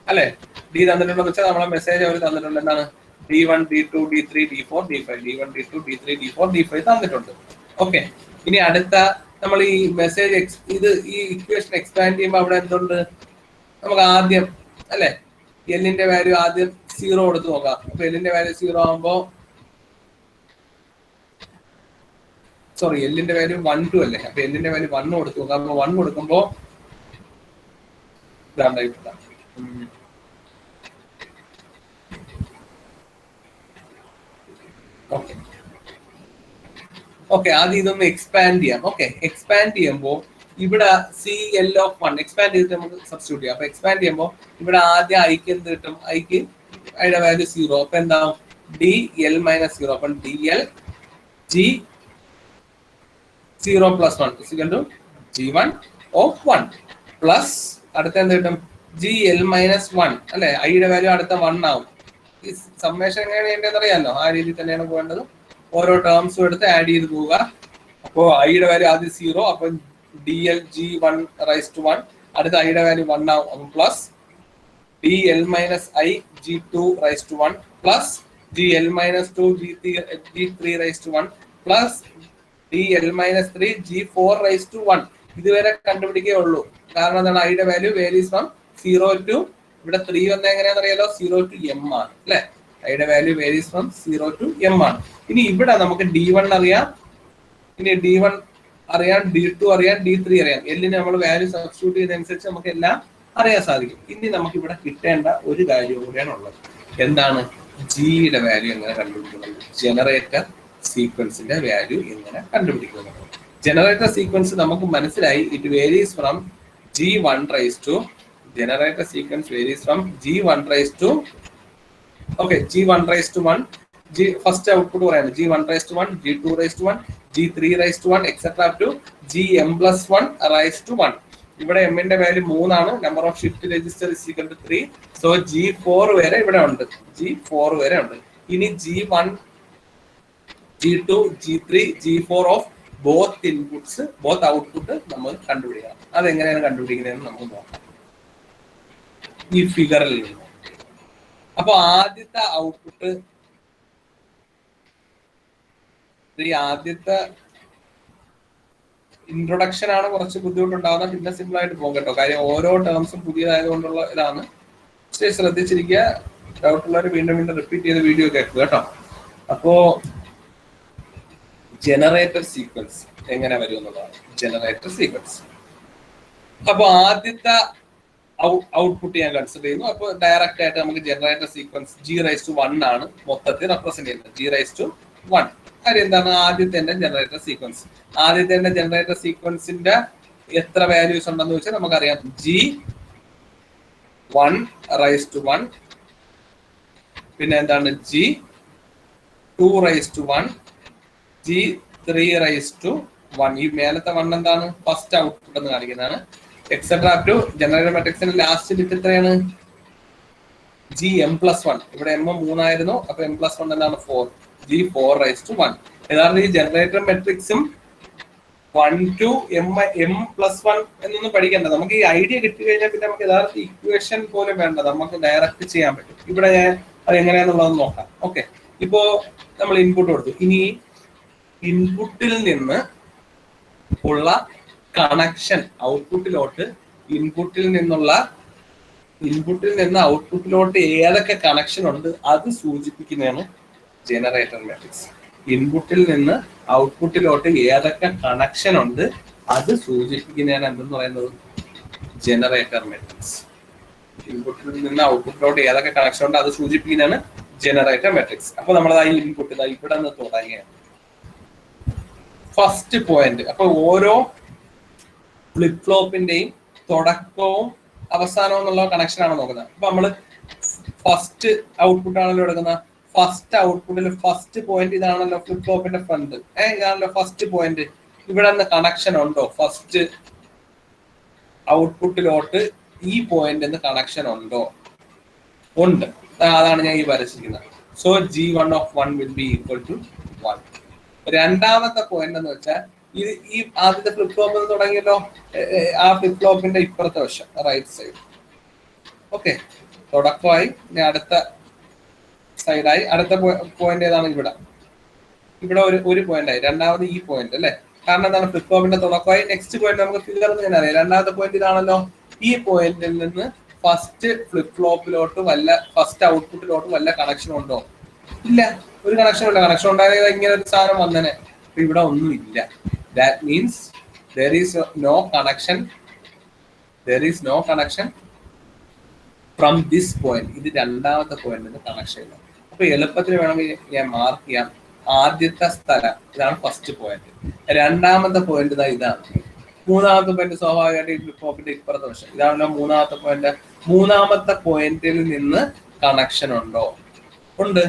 അല്ലെ? ഡി തന്നിട്ടുണ്ടെന്ന് വെച്ചാൽ നമ്മളെ മെസ്സേജ് അവർ തന്നിട്ടുണ്ട്. എന്താണ്? D1, D2, D3, D4, D5. D1, D2, D3, D4, D5 തന്നിട്ടുണ്ട്. ഓക്കെ, ഇനി അടുത്ത നമ്മൾ ഈ മെസ്സേജ് ഈ ഇക്വേഷൻ എക്സ്പാൻഡ് ചെയ്യുമ്പോൾ അവിടെ എന്തുണ്ട്? നമുക്ക് ആദ്യം അല്ലെ എല്ലിന്റെ വാല്യൂ ആദ്യം 0 കൊടുത്ത് നോക്കാം. അപ്പൊ എല്ലിന്റെ വാല്യൂ 0 ആകുമ്പോ, സോറി, എല്ലിന്റെ വാല്യൂ 1 2 അല്ലേ? അപ്പൊ എല്ലിന്റെ വാല്യൂ 1 കൊടുത്ത് നോക്കാം. അപ്പൊ 1 കൊടുക്കുമ്പോ ഓക്കെ, ആദ്യം ഇതൊന്ന് എക്സ്പാൻഡ് ചെയ്യാം. ഓക്കെ, എക്സ്പാൻഡ് ചെയ്യുമ്പോൾ ഇവിടെ CL(1) എക്സ്പാൻഡ് ചെയ്തിട്ട് നമുക്ക് സബ്സ്റ്റിറ്റ്യൂട്ട് ചെയ്യാം. അപ്പൊ എക്സ്പാൻഡ് ചെയ്യുമ്പോൾ ഇവിടെ ആദ്യം ഐക്ക് എന്ത് കിട്ടും? ഐക്ക് ഐയുടെ വാല്യൂ 0. അപ്പൊ എന്താവും? DL - 0. അപ്പൊ DL G 0 + 1 = G1 of 1 plus അടുത്ത എന്ത് കിട്ടും? GL - 1 അല്ലെ? ഐയുടെ വാല്യൂ അടുത്ത 1 ആവും. ഈ സമ്മേഷൻ എങ്ങനെയാണ് ചെയ്യേണ്ടതെന്ന് അറിയാമല്ലോ? ആ രീതിയിൽ തന്നെയാണ് പോകേണ്ടത്. ഓരോ ടേംസും എടുത്ത് ആഡ് ചെയ്ത് പോവുക. അപ്പോ ഐയുടെ വാല്യൂ ആദ്യം 0, അപ്പൊ DL G1 അടുത്ത ഐയുടെ വാല്യൂ 1 ആവും. Plus DL - I G2 plus GL - 2 G3 plus DL - 3 G4 ഇതുവരെ കണ്ടുപിടിക്കേ ഉള്ളൂ. കാരണം എന്താണ്? ഐയുടെ വാല്യൂ വേരീസ് ഫ്രം 0 to ഇവിടെ 3 വന്ന എങ്ങനെയാണെന്ന് അറിയാലോ? 0 to M ആണ് അല്ലെ? ഐയുടെ value varies from 0 to M ആണ്. ഇനി ഇവിടെ നമുക്ക് D1 അറിയാം, ഇനി D1 അറിയാം, D2 അറിയാം, D3 അറിയാം. എല്ലിന് നമ്മൾ വാല്യൂ സബ്സ്റ്റിറ്റ്യൂട്ട് ചെയ്യുന്നതനുസരിച്ച് നമുക്ക് എല്ലാം അറിയാൻ സാധിക്കും. ഇനി നമുക്ക് ഇവിടെ കിട്ടേണ്ട ഒരു കാര്യവും കൂടിയാണ് ഉള്ളത്. എന്താണ്? ജിയുടെ വാല്യൂ എങ്ങനെ കണ്ടുപിടിക്കുന്നത്? ജനറേറ്റർ സീക്വൻസിന്റെ വാല്യൂ എങ്ങനെ കണ്ടുപിടിക്കുന്നത്? ജനറേറ്റർ സീക്വൻസ് നമുക്ക് മനസ്സിലായി. It varies from G1 raised to generator sequence varies from G1 raised to G1 raised to 1 first output പറയാണ് G1 raised to 1 G2 raised to 1 G3 raised to 1 etc up to Gm plus 1 raised to 1. ഇവിടെ m ന്റെ value 3 ആണ്. Number of shift register is equal to 3. So G4 വരെ ഇവിടെ ഉണ്ട്. G4 വരെ ഉണ്ട്. ഇനി G1 G2 G3 G4 of both inputs both output നമ്മൾ കണ്ടുപിടിക്കണം. അതെങ്ങനെയാണ് കണ്ടുപിടിക്കുന്നതെന്ന് നമുക്ക് നോക്കാം ഈ ഫിഗറിൽ നിന്ന്. അപ്പൊ ആദ്യത്തെ ഔട്ട്പുട്ട്, ആദ്യത്തെ ഇൻട്രൊഡക്ഷൻ ആണ് കുറച്ച് ബുദ്ധിമുട്ടുണ്ടാവുന്നത്. പിന്നെ സിമ്പിൾ ആയിട്ട് പോകും കേട്ടോ. കാര്യം ഓരോ ടേംസും പുതിയതായതുകൊണ്ടുള്ള ഇതാണ്. ശ്രദ്ധിച്ചിരിക്കുക. ഡൗട്ടുള്ളവർ വീണ്ടും വീണ്ടും റിപ്പീറ്റ് ചെയ്ത് വീഡിയോ കേൾക്കുക കേട്ടോ. അപ്പോ ജനറേറ്റർ സീക്വൻസ് എങ്ങനെ വരും എന്നുള്ളതാണ് ജനറേറ്റർ സീക്വൻസ്. അപ്പൊ ആദ്യത്തെ ഔട്ട്പുട്ട് ഞാൻ കൺസിഡർ ചെയ്യുന്നു. അപ്പൊ ഡയറക്റ്റ് ആയിട്ട് നമുക്ക് ജനറേറ്റർ സീക്വൻസ് G1 ആണ് മൊത്തത്തിൽ റെപ്രസെന്റ് ചെയ്യുന്നത്. G1 കാര്യം എന്താണ്? ആദ്യത്തെ ജനറേറ്റർ സീക്വൻസ്. ആദ്യത്തെ ജനറേറ്റർ സീക്വൻസിന്റെ എത്ര വാല്യൂസ് ഉണ്ടെന്ന് വെച്ചാൽ നമുക്കറിയാം. G1 പിന്നെ എന്താണ്? G2 G3 ഈ മേലത്തെ 1 എന്താണ്? ഫസ്റ്റ് ഔട്ട്പുട്ട് എന്ന് കാണിക്കുന്നതാണ്. എക്സെട്രാ ടു ജനറേറ്റർ മാട്രിക്സിന്റെ ലാസ്റ്റ് ബിറ്റ് എത്രയാണ്? Gm plus 1. ഇവിടെ M 3 ആയിരുന്നു. അപ്പൊ M plus 1 എന്താണ്? 4. G4 raised to 1. യഥാർത്ഥം ഈ ജനറേറ്റർ മെട്രിക്സും 1 to m+1 എന്നൊന്നും പഠിക്കണ്ട. നമുക്ക് ഈ ഐഡിയ കിട്ടി കഴിഞ്ഞാൽ പിന്നെ നമുക്ക് യഥാർത്ഥ ഇക്വേഷൻ പോലും വേണ്ട, നമുക്ക് ഡയറക്റ്റ് ചെയ്യാൻ പറ്റും. ഇവിടെ ഞാൻ അത് എങ്ങനെയാന്നുള്ളത് നോക്കാം. ഓക്കെ, ഇപ്പോ നമ്മൾ ഇൻപുട്ട് കൊടുത്തു. ഇനി ഇൻപുട്ടിൽ നിന്ന് ഉള്ള കണക്ഷൻ ഔട്ട്പുട്ടിലോട്ട്, ഇൻപുട്ടിൽ നിന്ന് ഔട്ട്പുട്ടിലോട്ട് ഏതൊക്കെ കണക്ഷൻ ഉണ്ട് അത് സൂചിപ്പിക്കുന്നതാണ് ജനറേറ്റർ മാട്രിക്സ്. ഇൻപുട്ടിൽ നിന്ന് ഔട്ട്പുട്ടിലോട്ട് ഏതൊക്കെ കണക്ഷൻ ഉണ്ട് അത് സൂചിപ്പിക്കുന്നതാണ് എന്തെന്ന് പറയുന്നത് ജനറേറ്റർ മാട്രിക്സ്. ഇൻപുട്ടിൽ നിന്ന് ഔട്ട്പുട്ടിലോട്ട് ഏതൊക്കെ കണക്ഷൻ ഉണ്ട് അത് സൂചിപ്പിക്കുന്നതാണ് ജനറേറ്റർ മാട്രിക്സ്. അപ്പൊ നമ്മളത് ഈ ഇൻപുട്ട് ഇവിടെ നിന്ന് തുടങ്ങിയാണ് ഫസ്റ്റ് പോയിന്റ്. അപ്പൊ ഓരോ ഫ്ലിപ്പ് ഫ്ലോപ്പിന്റെയും തുടക്കവും അവസാനവും എന്നുള്ള കണക്ഷൻ ആണ് നോക്കുന്നത്. അപ്പൊ നമ്മള് ഫസ്റ്റ് ഔട്ട്പുട്ട് ആണല്ലോ എടുക്കുന്നത്. ഫസ്റ്റ് ഔട്ട്പുട്ടിൽ ഫസ്റ്റ് പോയിന്റ് ഇതാണല്ലോ ഫ്ലിപ്പ് ഫ്ലോപ്പിന്റെ ഫ്രണ്ട്, ഇതാണല്ലോ ഫസ്റ്റ് പോയിന്റ്. ഇവിടെ നിന്ന് കണക്ഷൻ ഉണ്ടോ? ഫസ്റ്റ് ഔട്ട്പുട്ടിലോട്ട് ഈ പോയിന്റ് കണക്ഷൻ ഉണ്ടോ? ഉണ്ട്. അതാണ് ഞാൻ ഈ വരച്ചിരിക്കുന്നത്. So G1 will be equal to 1. രണ്ടാമത്തെ പോയിന്റ് എന്ന് വെച്ചാൽ ഇത് ഈ ആദ്യത്തെ ഫ്ലിപ്പ് ഫ്ലോപ്പ് തുടങ്ങിയല്ലോ, ആ ഫ്ലിപ്പ് ഫ്ലോപ്പിന്റെ ഇപ്പുറത്തെ വശം റൈറ്റ് സൈഡ്. ഓക്കെ, തുടക്കമായി. ഇനി അടുത്ത സൈഡായി. അടുത്ത പോയിന്റ് ഏതാണ്? ഇവിടെ ഒരു പോയിന്റ് ആയി. രണ്ടാമത് ഈ പോയിന്റ് അല്ലെ, കാരണം എന്താണ് ഫ്ലിപ്പ് ഫ്ലോപ്പിന്റെ തുടക്കമായി. നെക്സ്റ്റ് പോയിന്റ് നമുക്ക് ഫിഗർ തന്നെ അറിയാം. രണ്ടാമത്തെ പോയിന്റ് ഇതാണല്ലോ. ഈ പോയിന്റിൽ നിന്ന് ഫസ്റ്റ് ഫ്ലിപ്പ് ഫ്ലോപ്പിലോട്ട് ഫസ്റ്റ് ഔട്ട്പുട്ടിലോട്ട് വല്ല കണക്ഷൻ ഉണ്ടോ? ഇല്ല, ഒരു കണക്ഷൻ ഇല്ല. കണക്ഷൻ ഉണ്ടായത് ഇങ്ങനെ ഒരു സാധനം വന്നനെ. ഇവിടെ ഒന്നും ഇല്ല. That means there is no connection from this point. ഇത് രണ്ടാമത്തെ പോയിന്റിന് കണക്ഷൻ ഇല്ല. അപ്പൊ എളുപ്പത്തിൽ വേണമെങ്കിൽ ഞാൻ മാർക്ക് ചെയ്യാം. ആദ്യത്തെ സ്ഥലം ഇതാണ് ഫസ്റ്റ് പോയിന്റ്. രണ്ടാമത്തെ പോയിന്റ് ഇതാണ്. മൂന്നാമത്തെ പോയിന്റ് സ്വാഭാവികമായിട്ട് ഈ ഫ്ലിപ്പ് ഫ്ലോപ്പിന്റെ ഇപ്പുറത്തെ വശം ഇതാണല്ലോ മൂന്നാമത്തെ പോയിന്റ്. മൂന്നാമത്തെ പോയിന്റിൽ നിന്ന് കണക്ഷൻ ഉണ്ടോ? ഉണ്ട്.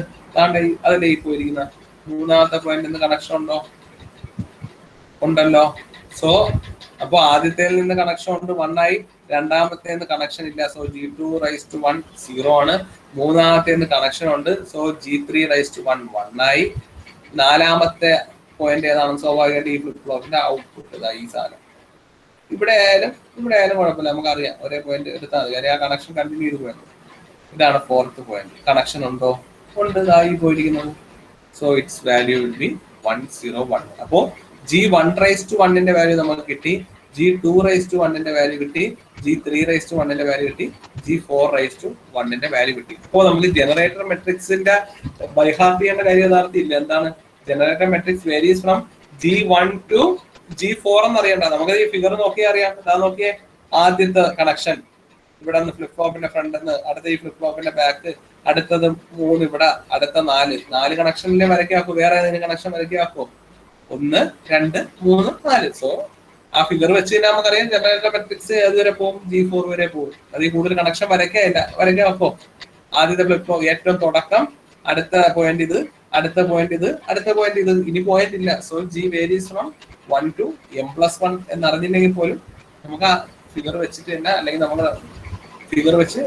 അതിലെ ഈ പോയിരിക്കുന്ന മൂന്നാമത്തെ പോയിന്റിൽ നിന്ന് കണക്ഷൻ ഉണ്ടോ? ഉണ്ടല്ലോ. സോ അപ്പൊ ആദ്യത്തിൽ നിന്ന് കണക്ഷൻ ഉണ്ട്, 1 ആയി. രണ്ടാമത്തെ കണക്ഷൻ ഇല്ല. സോ G2⁻1 0 ആണ്. മൂന്നാമത്തെ കണക്ഷൻ ഉണ്ട്. സോ G3⁻1 1 ആയി. നാലാമത്തെ പോയിന്റ് ഏതാണ്? സ്വാഭാവികമായിട്ട് ഈ ഫ്ലിപ്പ് ഫ്ലോപ്പിന്റെ ഔട്ട്പുട്ട് ഈ സാധനം. ഇവിടെ ആയാലും കുഴപ്പമില്ല, നമുക്കറിയാം. ഒരേ പോയിന്റ് എടുത്താൽ മതി. ആ കണക്ഷൻ കണ്ടിന്യൂ ചെയ്ത് പോയത്. ഇതാണ് ഫോർത്ത് പോയിന്റ്. കണക്ഷൻ ഉണ്ടോ? ഉണ്ട്. ഇതായി പോയിരിക്കുന്നത്. So it's value will B 101. അപ്പോ G1⁻1 വാല്യൂ നമുക്ക് കിട്ടി. G2⁻1 വാല്യൂ കിട്ടി. G3⁻1 വാല്യൂ കിട്ടി. G4⁻1 വാല്യൂ കിട്ടി. അപ്പോൾ നമുക്ക് ജനറേറ്റർ മെട്രിക്സിന്റെ ബൈഹാർട്ട് ചെയ്യേണ്ട കാര്യം യഥാർത്ഥം ഇല്ല. എന്താണ് generator matrix varies from G1 to G4 എന്ന് അറിയണ്ട. നമുക്ക് ഈ ഫിഗർ നോക്കിയാൽ അറിയാം. അതാ നോക്കിയേ, ആദ്യത്തെ കണക്ഷൻ ഇവിടെ നിന്ന് ഫ്ലിപ്പ് ഫ്ലോപ്പിന്റെ ഫ്രണ്ട് നിന്ന്, അടുത്ത ഈ ഫ്ലിപ്പ് ഫ്ലോപ്പിന്റെ ബാക്ക്, അടുത്തത് 3 ഇവിടെ, അടുത്ത 4 കണക്ഷനിലെ വരയ്ക്കാക്കോ. വേറെ ഏതെങ്കിലും കണക്ഷൻ വരയ്ക്കാക്കോ? 1 2 3 4. സോ ആ ഫിഗർ വെച്ച് തന്നെ നമുക്കറിയാം ജനറേറ്റർ മെട്രിക്സ് ഏതുവരെ പോകും? G4 വരെ പോകും. അതിൽ കൂടുതൽ കണക്ഷൻ വരയ്ക്കാക്കോ. ആദ്യത്തെ ഫ്ലിപ്പ് ഫ്ലോപ്പ് ഏറ്റവും തുടക്കം, അടുത്ത പോയിന്റ് ഇത്, അടുത്ത പോയിന്റ് ഇത്, അടുത്ത പോയിന്റ് ഇത്. ഇനി പോയിന്റ് ഇല്ല. So G varies from 1 to m+1 എന്നറിഞ്ഞില്ലെങ്കിൽ പോലും നമുക്ക് ആ ഫിഗർ വെച്ചിട്ട് തന്നെ, അല്ലെങ്കിൽ നമ്മൾ ഫിഗർ വെച്ച്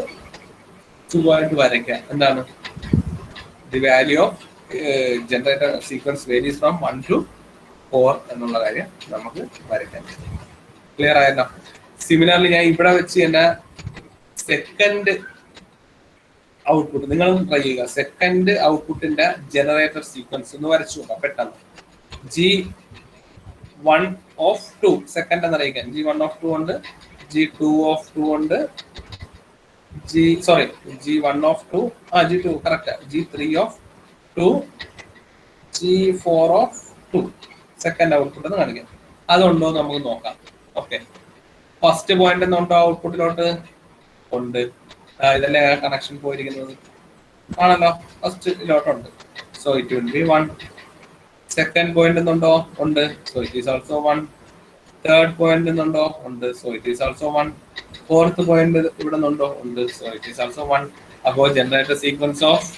സുഖമായിട്ട് വരയ്ക്കാം. എന്താണ് the value of generator sequence varies from 1 to 4 എന്നുള്ള കാര്യം നമുക്ക് വരയ്ക്കാൻ. ക്ലിയർ ആയല്ലോ? സിമിലർലി ഞാൻ ഇവിടെ വെച്ച് തന്നെ സെക്കൻഡ് ഔട്ട്പുട്ട് നിങ്ങൾ ട്രൈ ചെയ്യുക. സെക്കൻഡ് ഔട്ട്പുട്ടിന്റെ ജനറേറ്റർ സീക്വൻസ് ഒന്ന് വരച്ചു നോക്കാം പെട്ടെന്ന്. G1 second എന്നറിയിക്കാൻ. G1 ഉണ്ട്, G2 ഉണ്ട്, G1 G2 correct, G3 G4 second output എന്ന് കാണിക്കാം. അതുണ്ടോ നമുക്ക് നോക്കാം. ഓക്കെ, ഫസ്റ്റ് പോയിന്റ് എന്നുണ്ടോ ഔട്ട്പുട്ടിലോട്ട്? ഉണ്ട്. ഇതല്ലേ കണക്ഷൻ പോയിരിക്കുന്നത് ആണല്ലോ, ഫസ്റ്റിലോട്ടുണ്ട്. So it will be 1. Second point എന്നുണ്ടോ? ഉണ്ട്. So it is also 1. Third point എന്നുണ്ടോ? ഉണ്ട്. So it is also 1. Fourth point ഇവിടെ നിന്നുണ്ടോ? ഉണ്ട്. So it is also 1. അപ്പോൾ generator sequence of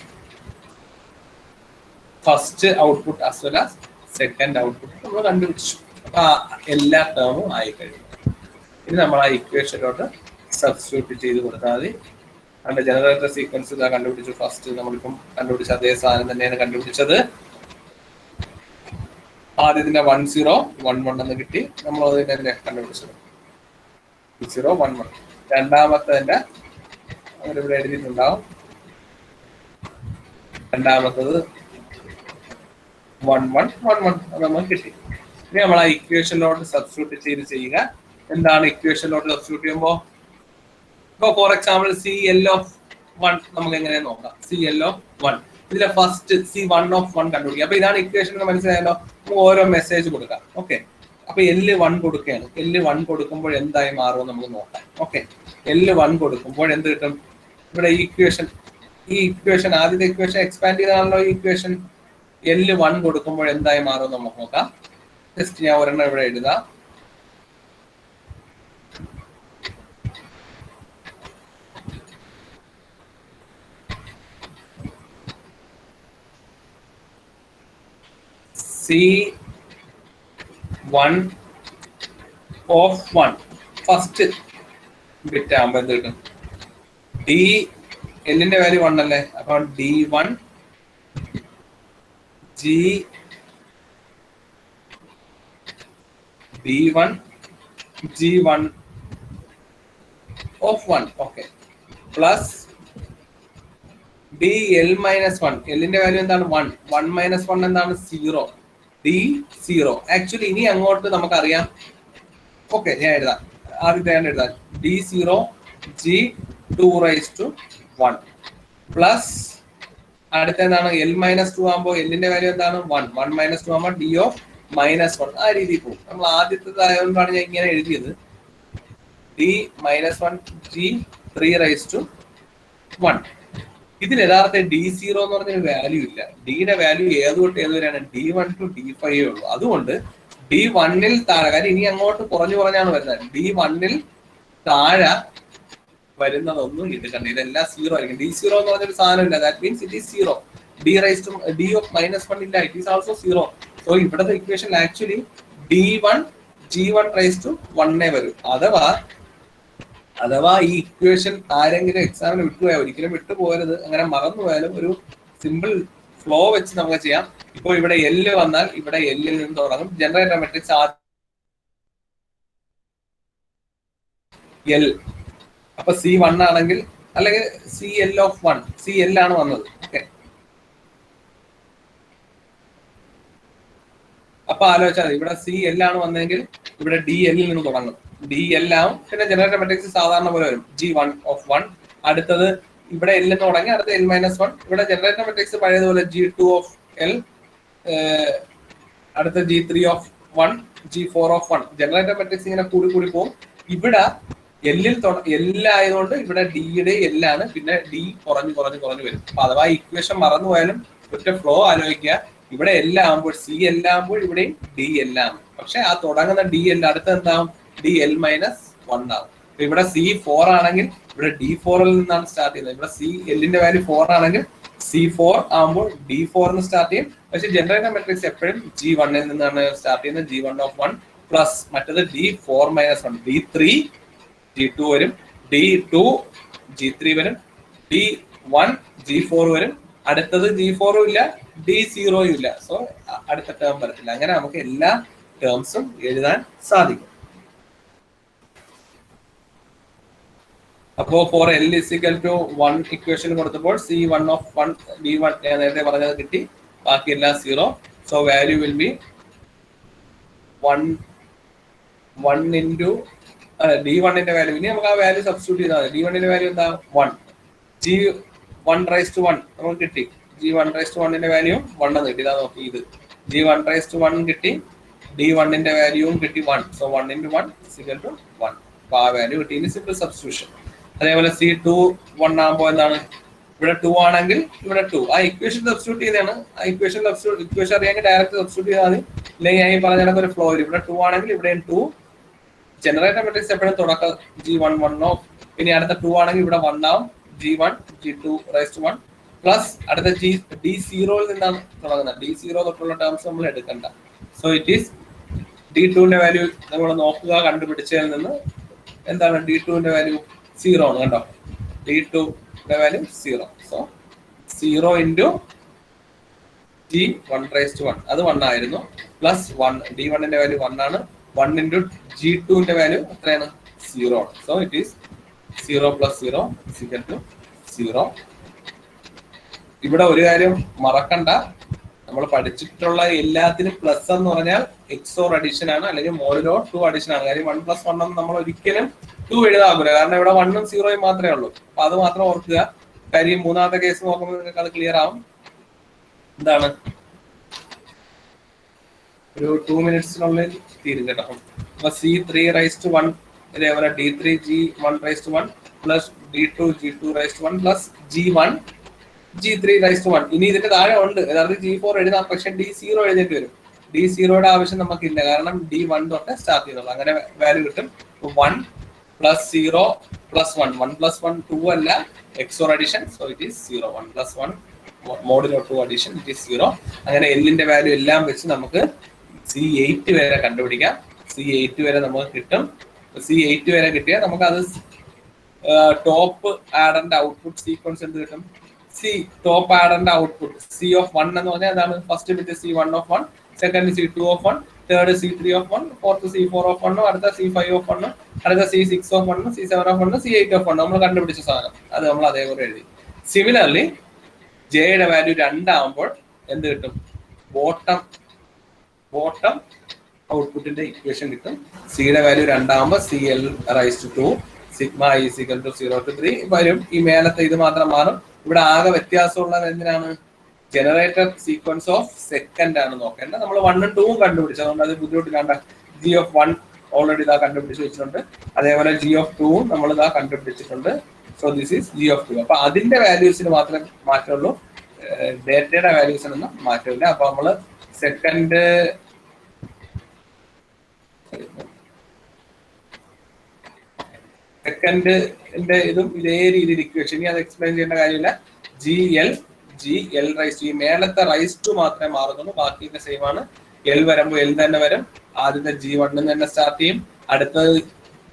first output as well as second output നമ്മൾ കണ്ടുപിടിച്ചു. അപ്പൊ എല്ലാ ടേമും ആയി കഴിഞ്ഞു. ഇനി നമ്മൾ ആ ഇക്വേഷനിലോട്ട് സബ്സ്റ്റിറ്റ്യൂട്ട് ചെയ്ത് കൊടുത്താൽ മതി. അതിന്റെ ജനറേറ്റർ സീക്വൻസ് കണ്ടുപിടിച്ചു. ഫസ്റ്റ് നമ്മളിപ്പം കണ്ടുപിടിച്ച അതേ സാധനം തന്നെയാണ് കണ്ടുപിടിച്ചത്. ആദ്യത്തിന്റെ 1 0 1 1 എന്ന് കിട്ടി. നമ്മൾ അതിന്റെ കണ്ടുപിടിച്ചത് 0 1 1. രണ്ടാമത്തതിന്റെ അവരിവിടെ എഴുതിയിട്ടുണ്ടാവും. രണ്ടാമത്തത് 1 1 1 1 അത് നമ്മൾ കിട്ടി. ഇനി നമ്മൾ ആ ഇക്വേഷനിലോട്ട് സബ്സ്റ്റിറ്റ്യൂട്ട് ചെയ്യുക. എന്താണ് ഇക്വേഷനിലോട്ട് സബ്സ്റ്റിറ്റ്യൂട്ട് ചെയ്യുമ്പോൾ? ഇപ്പൊ ഫോർ എക്സാമ്പിൾ CL(1) നമുക്ക് എങ്ങനെ നോക്കാം. CL(1) ഇതിലെ ഫസ്റ്റ് C1(1) കണ്ടുപിടിക്കുക. അപ്പൊ ഇതാണ് ഇക്വേഷൻ എന്ന് മനസ്സിലായല്ലോ. നമുക്ക് ഓരോ മെസ്സേജ് കൊടുക്കാം. ഓക്കെ, അപ്പൊ L1 കൊടുക്കുകയാണ്. L1 കൊടുക്കുമ്പോൾ എന്തായി മാറും നമുക്ക് നോക്കാം. ഓക്കെ, L1 കൊടുക്കുമ്പോൾ എന്ത് കിട്ടും? ഇവിടെ ഈ ഇക്വേഷൻ ആദ്യത്തെ ഇക്വേഷൻ എക്സ്പാൻഡ് ചെയ്താണല്ലോ ഈ ഇക്വേഷൻ. L1 കൊടുക്കുമ്പോൾ എന്തായി മാറും നമുക്ക് നോക്കാം. ജസ്റ്റ് ഞാൻ ഒരെണ്ണം ഇവിടെ എഴുതാം. C1(1) ഫസ്റ്റ് ബിറ്റ് ആകുമ്പോൾ എന്ത് കിട്ടും? Lന്റെ വാല്യൂ 1 അല്ലേ? അപ്പൊ D1 G1(1) okay, plus DL-1. Lന്റെ value എന്താണ്? 1. 1 - 1 എന്താണ്? 0. D0. ആക്ച്വലി ഇനി അങ്ങോട്ട് നമുക്കറിയാം. ഓക്കെ, ഞാൻ എഴുതാം. ആദ്യത്തെ ഞാൻ എഴുതാം. D0 G2(1) പ്ലസ് അടുത്ത എന്താണ്? L-2 ആകുമ്പോൾ Lന്റെ വാല്യൂ എന്താണ്? 1. 1 - 2 ആകുമ്പോൾ D(-1). ആ രീതിയിൽ പോകും. നമ്മൾ ആദ്യത്തേതായതുകൊണ്ടാണ് ഞാൻ ഇങ്ങനെ എഴുതിയത്. D-1 G3(1). ഇതിൽ യഥാർത്ഥ D0 എന്ന് പറഞ്ഞൊരു വാല്യൂ ഇല്ല. ഡിയുടെ വാല്യൂ ഏത് തൊട്ട് ഏത് വരെയാണ്? D1 to D5 ഉള്ളൂ. അതുകൊണ്ട് D1-ൽ താഴെ, കാര്യം ഇനി അങ്ങോട്ട് കുറഞ്ഞാണ് വരുന്നത്. D1-ൽ താഴെ വരുന്നതൊന്നും ഇത് കണ്ട് ഇതെല്ലാം 0 ആയിരിക്കും. D0 എന്ന് പറഞ്ഞൊരു സാധനം ഇല്ല. That means it is 0. D(-1) ഇല്ല. It is also 0. സോ ഇവിടുത്തെ ഇക്വേഷൻ ആക്ച്വലി D1 G1(1) വരും. അഥവാ ഈ ഇക്വേഷൻ ആരെങ്കിലും എക്സാമിന് വിട്ടുപോയാൽ, ഒരിക്കലും വിട്ടുപോകരുത്. അങ്ങനെ മറന്നുപോയാലും ഒരു സിമ്പിൾ ഫ്ലോ വെച്ച് നമുക്ക് ചെയ്യാം. ഇപ്പോൾ ഇവിടെ L വന്നാൽ ഇവിടെ L-ൽ നിന്ന് തുടങ്ങും. Generator matrix L. അപ്പൊ C1 ആണെങ്കിൽ, അല്ലെങ്കിൽ CL(1), CL ആണ് വന്നത്. ഓക്കെ, അപ്പൊ ആലോചിച്ചാൽ ഇവിടെ CL ആണ് വന്നെങ്കിൽ ഇവിടെ DL-ൽ നിന്ന് തുടങ്ങും. DL ആവും. പിന്നെ ജനറേറ്റർ മെട്രിക്സ് സാധാരണ പോലെ വരും. G1(1). അടുത്തത് ഇവിടെ L എന്ന് തുടങ്ങി, അടുത്ത L-1. ഇവിടെ ജനറേറ്റർ മെട്രിക്സ് പഴയതുപോലെ G2(L), അടുത്ത G3(1), G4(1). ജനറേറ്റർ മെട്രിക്സ് ഇങ്ങനെ കൂടി പോകും. ഇവിടെ L ആയതുകൊണ്ട് ഇവിടെ ഡിയുടെ L ആണ്. പിന്നെ D കുറഞ്ഞു വരും. അപ്പൊ അഥവാ ഇക്വേഷൻ മറന്നുപോയാലും ഒറ്റ ഫ്ലോ ആലോചിക്കുക. ഇവിടെ L ആകുമ്പോൾ CL ആകുമ്പോൾ ഇവിടെയും DL ആണ്. പക്ഷെ ആ തുടങ്ങുന്ന DL അടുത്ത എന്താവും? DL-1 ആവും. ഇവിടെ C4 ആണെങ്കിൽ ഇവിടെ D4-ൽ നിന്നാണ് സ്റ്റാർട്ട് ചെയ്യുന്നത്. ഇവിടെ Lന്റെ വാല്യൂ 4 ആണെങ്കിൽ C4 ആകുമ്പോൾ D4 സ്റ്റാർട്ട് ചെയ്യും. പക്ഷെ ജനറേറ്റർ മെട്രിക്സ് എപ്പോഴും G1-ൽ നിന്നാണ് സ്റ്റാർട്ട് ചെയ്യുന്നത്. G1(1) പ്ലസ് മറ്റത് D4-1, D3 G2 വരും, D2 G3 വരും, D1 G4 വരും. അടുത്തത് G4 ഇല്ല, D0 ഇല്ല. സോ അടുത്ത ടേം വരത്തില്ല. അങ്ങനെ നമുക്ക് എല്ലാ ടേംസും എഴുതാൻ സാധിക്കും. അപ്പോ ഫോർ L = 1 ഇക്വേഷൻ കൊടുത്തപ്പോൾ C1(1) D1 ഞാൻ നേരത്തെ പറഞ്ഞത് കിട്ടി. ബാക്കി എല്ലാം 0. So value will be 1 into D1-ന്റെ വാല്യൂ. ഇനി നമുക്ക് ആ വാല്യൂ സബ്സ്റ്റിറ്റ്യൂട്ട് ചെയ്താൽ മതി. D1-ന്റെ വാല്യൂ എന്താ? 1. G1(1) നമുക്ക് കിട്ടി. G1(1)ന്റെ വാല്യൂ 1 എന്ന് കിട്ടി. ഇതാ നോക്കി, ഇത് G1(1) കിട്ടി. D1-ന്റെ വാല്യൂവും കിട്ടി 1. So 1 into 1 = 1. അപ്പൊ ആ വാല്യൂ കിട്ടി. ഇനി സിമ്പിൾ സബ്സ്റ്റിറ്റ്യൂഷൻ. അതേപോലെ C2(1) ആകുമ്പോൾ എന്താണ്? ഇവിടെ 2 ആണെങ്കിൽ ഇവിടെ 2. ആ ഇക്വേഷൻ സബ്സ്റ്റിറ്റ്യൂട്ട് ചെയ്താണ്. ആ ഇക്വേഷൻ അറിയാമെങ്കിൽ ഡയറക്റ്റ് സബ്സ്റ്റിറ്റ്യൂട്ട് ചെയ്താൽ മതി. അല്ലെങ്കിൽ ഞാൻ ഈ പറഞ്ഞ ഒരു ഫ്ലോ വരും. ഇവിടെ 2 ആണെങ്കിൽ ഇവിടെയും 2. ജനറേറ്റർ മെട്രിക്സ് എപ്പോഴും തുടക്കം G1(1) ഇനി അടുത്ത 2 ആണെങ്കിൽ ഇവിടെ 1 ആവും. G1 G2(1) പ്ലസ് അടുത്ത D0-ൽ നിന്നാണ് തുടങ്ങുന്നത്. D0 തൊട്ടുള്ള ടേംസ് നമ്മൾ എടുക്കണ്ട. സോ ഇറ്റ് ഈസ് D2-ന്റെ വാല്യൂ നമ്മൾ നോക്കുക. കണ്ടുപിടിച്ചതിൽ നിന്ന് എന്താണ്? D2-ന്റെ വാല്യൂ 0 ആണ്. കണ്ടോ, D2-ന്റെ വാല്യൂ 0. സോ 0 into ജി 1/1 അത് 1 ആയിരുന്നു, പ്ലസ് 1 D1ന്റെ വാല്യൂ 1 ആണ്. 1 ഇൻറ്റു G2ന്റെ വാല്യൂ എത്രയാണ്? 0 ആണ്. So it is 0 + 0 = 0. ഇവിടെ ഒരു കാര്യം മറക്കണ്ട, നമ്മൾ പഠിച്ചിട്ടുള്ള എല്ലാത്തിനും പ്ലസ് എന്ന് പറഞ്ഞാൽ എക്സോർ അഡീഷൻ ആണ്, അല്ലെങ്കിൽ മോഡുലോ 2 അഡീഷൻ ആണ്. കാര്യം 1 + 1 നമ്മൾ ഒരിക്കലും 2 എഴുതാകൂല, കാരണം ഇവിടെ 1 ഉം 0 മാത്രമേ ഉള്ളൂ. അപ്പൊ അത് മാത്രം ഓർക്കുക. കാര്യം മൂന്നാമത്തെ കേസ് നോക്കുമ്പോൾ നിങ്ങൾക്ക് അത് ക്ലിയർ ആവും. എന്താണ്, ഒരു 2 മിനിറ്റ്സിനുള്ളിൽ തീരും കേട്ടോ. അപ്പൊ C3/1 ഇതേപോലെ D3 G1/1 plus D2 G2/1 plus G1 G3/1. ഇനി ഇതിന്റെ താഴെ ഉണ്ട് യഥാർത്ഥത്തിൽ G4 എഴുതാം, പക്ഷെ D0 എഴുതേണ്ടി വരും. D0യുടെ ആവശ്യം നമുക്കില്ല, കാരണം D1 തൊട്ട് സ്റ്റാർട്ട് ചെയ്യുന്നുള്ളൂ. അങ്ങനെ വാല്യൂ കിട്ടും 1 + 0 + 1. 1 + 1 2 അല്ല, XOR addition. So it is 0. 1 + 1 modulo 2 addition, it is 0. അങ്ങനെ എല്ലിന്റെ വാല്യൂ എല്ലാം വെച്ച് നമുക്ക് C8 വരെ കണ്ടുപിടിക്കാം. C8 വരെ നമുക്ക് കിട്ടും. C8 വരെ കിട്ടിയാൽ നമുക്ക് അത് ടോപ്പ് ആഡറിന്റെ ഔട്ട്പുട്ട് സീക്വൻസ് എന്ത് കിട്ടും? ടോപ്പ് ആഡറിന്റെ ഔട്ട്പുട്ട് C(1) എന്ന് പറഞ്ഞാൽ അതാണ് first bit C1(1), second C2(1), third C3(1), fourth C4(1), അടുത്ത C5(1), അടുത്ത C6(1), C7(1), C8(1). നമ്മൾ കണ്ടുപിടിച്ച സാധനം അത് നമ്മൾ അതേപോലെ എഴുതി. സിമിലർലി ജെയുടെ വാല്യൂ 2 ആകുമ്പോൾ എന്ത് കിട്ടും? ബോട്ടം ഔട്ട്പുട്ടിന്റെ ഇക്വേഷൻ കിട്ടും. സിയുടെ വാല്യൂ 2 ആകുമ്പോൾ CL(2) സിഗ്മ i = 0 to 3 വരും. ഈ മേലത്തെ ഇത് മാത്രം മാറും. ഇവിടെ ആകെ വ്യത്യാസമുള്ളത് എന്തിനാണ്? ജനറേറ്റർ സീക്വൻസ് ഓഫ് സെക്കൻഡ് ആണ് നോക്കേണ്ടത്. നമ്മൾ 1 ഉം 2 ഉം കണ്ടുപിടിച്ചു, അതുകൊണ്ട് അത് ബുദ്ധിമുട്ടില്ലാണ്ട G(1) ഓൾറെഡി ഇതാ കണ്ടുപിടിച്ച് വെച്ചിട്ടുണ്ട്. അതേപോലെ G(2) നമ്മൾ ഇതാ കണ്ടുപിടിച്ചിട്ടുണ്ട്. So this is G(2). അപ്പൊ അതിന്റെ വാല്യൂസിന് മാത്രമേ മാറ്റമുള്ളൂ, ഡേറ്റയുടെ വാല്യൂസിനൊന്നും മാറ്റമില്ല. അപ്പൊ നമ്മള് സെക്കൻഡിന്റെ ഇതും ഇതേ രീതിയിൽ ഇക്വേഷൻ, ഇനി അത് എക്സ്പ്ലെയിൻ ചെയ്യേണ്ട കാര്യമില്ല. GL ഈ മേലത്തെ റൈസ് മാത്രമേ മാറുന്നുള്ളൂ, ബാക്കിയൊക്കെ സെയിം ആണ്. L വരുമ്പോൾ L തന്നെ വരും. ആദ്യത്തെ G1 തന്നെ സ്റ്റാർട്ട് ചെയ്യും. അടുത്തത്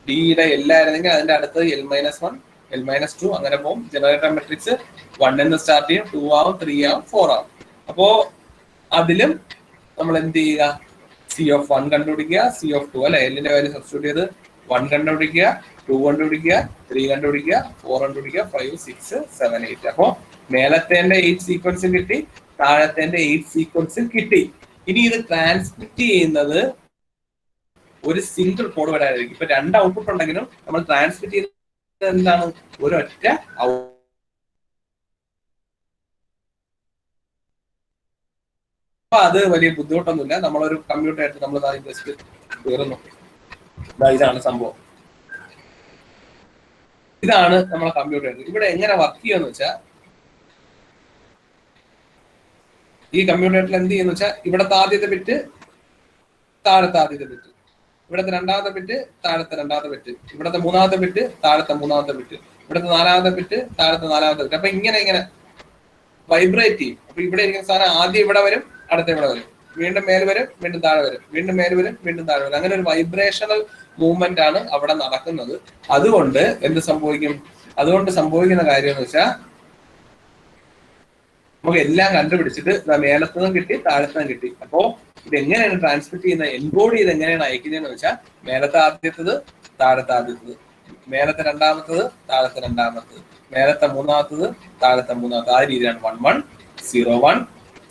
ഡിയുടെ L ആയിരുന്നെങ്കിൽ അതിന്റെ അടുത്തത് L-1, L-2 അങ്ങനെ പോകും. ജനറേറ്റർ മെട്രിക്സ് 1 എന്ന് സ്റ്റാർട്ട് ചെയ്യും, 2 ആവും, 3 ആവും, 4 ആവും. അപ്പോ അതിലും നമ്മൾ എന്ത് ചെയ്യുക? C(1) കണ്ടുപിടിക്കുക, C(2) അല്ലെ, Lന്റെ വാല്യൂ സബ്സ്റ്റിറ്റ്യൂട്ട് ചെയ്ത് 1 കണ്ടുപിടിക്കുക, 2 കണ്ടുപിടിക്കുക, 3 കണ്ടുപിടിക്കുക, 4 കണ്ടുപിടിക്കുക, 5, 6, 7, 8. അപ്പോ മേലത്തെ 8 സീക്വൻസും കിട്ടി, താഴത്തെ 8 സീക്വൻസും കിട്ടി. ഇനി ഇത് ട്രാൻസ്മിറ്റ് ചെയ്യുന്നത് ഒരു സിംഗിൾ കോഡ് വരായിരിക്കും. ഇപ്പൊ 2 ഔട്ട്പുട്ട് ഉണ്ടെങ്കിലും നമ്മൾ ട്രാൻസ്മിറ്റ് ചെയ്യുന്നത് എന്താണ്? ഒരൊറ്റ ഔട്ട്പുട്ട്. അപ്പൊ അത് വലിയ ബുദ്ധിമുട്ടൊന്നുമില്ല. നമ്മളൊരു കമ്പ്യൂട്ടർ ആയിട്ട് നമ്മൾ ജസ്റ്റ് കയറുന്നു. ഇതാണ് സംഭവം, ഇതാണ് നമ്മളെ കമ്പ്യൂട്ടർ. ഇവിടെ എങ്ങനെ വർക്ക് ചെയ്യുമെന്ന് വെച്ചാൽ, ഈ കമ്പ്യൂട്ടറിൽ എന്ത് ചെയ്യുന്ന വെച്ചാൽ, ഇവിടത്തെ ആദ്യത്തെ ബിറ്റ്, താഴത്തെ ആദ്യത്തെ ബിറ്റ്, ഇവിടത്തെ രണ്ടാമത്തെ ബിറ്റ്, താഴത്തെ രണ്ടാമത്തെ ബിറ്റ്, ഇവിടത്തെ മൂന്നാമത്തെ ബിറ്റ്, താഴത്തെ മൂന്നാമത്തെ ബിറ്റ്, ഇവിടത്തെ നാലാമത്തെ ബിറ്റ്, താഴത്തെ നാലാമത്തെ ബിറ്റ്. അപ്പൊ ഇങ്ങനെ വൈബ്രേറ്റ് ചെയ്യും. അപ്പൊ ഇവിടെ ഇരിക്കുന്ന സാധനം ആദ്യം ഇവിടെ വരും, അടുത്ത ഇവിടെ വരും, വീണ്ടും മേൽ വരും, വീണ്ടും താഴെ വരും, വീണ്ടും മേൽ വരും, വീണ്ടും താഴെ വരും. അങ്ങനെ ഒരു വൈബ്രേഷണൽ മൂവ്മെന്റ് ആണ് അവിടെ നടക്കുന്നത്. അതുകൊണ്ട് എന്ത് സംഭവിക്കും? അതുകൊണ്ട് സംഭവിക്കുന്ന കാര്യം എന്ന് വെച്ചാൽ, നമുക്ക് എല്ലാം കണ്ടുപിടിച്ചിട്ട് മേലത്തതും കിട്ടി, താഴത്തതും കിട്ടി. അപ്പോ ഇത് എങ്ങനെയാണ് ട്രാൻസ്മിറ്റ് ചെയ്യുന്നത്, എൻകോഡ് ചെയ്ത് എങ്ങനെയാണ് അയക്കുന്നതെന്ന് വെച്ചാൽ, മേലത്തെ ആദ്യത്തത്, താഴത്തെ ആദ്യത്തത്, മേലത്തെ രണ്ടാമത്തത്, താഴത്തെ രണ്ടാമത്തത്, മേലത്തെ മൂന്നാമത്തത്, താഴത്തെ മൂന്നാമത്തത്. ആ രീതിയിലാണ് 1 1 0 1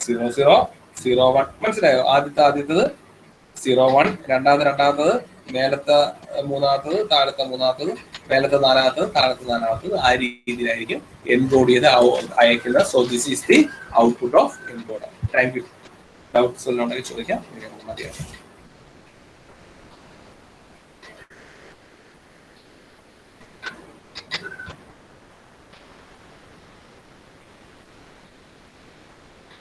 0 0 0 1. മനസ്സിലായോ? ആദ്യത്തത് 0 1, രണ്ടാമത്തത്, മേലത്തെ മൂന്നാമത്തത്, താഴത്തെ മൂന്നാമത്തത്, മേലത്തെ നാലാമത്തത്, താഴത്തെ നാലാമത്തത്. ആ രീതിയിലായിരിക്കും എൻകോഡ് ചെയ്ത് അയക്കുന്നത്. So this is the output of encoder. Thank you. Doubts ഉണ്ടെങ്കിൽ ചോദിക്കാം. മതിയാവും.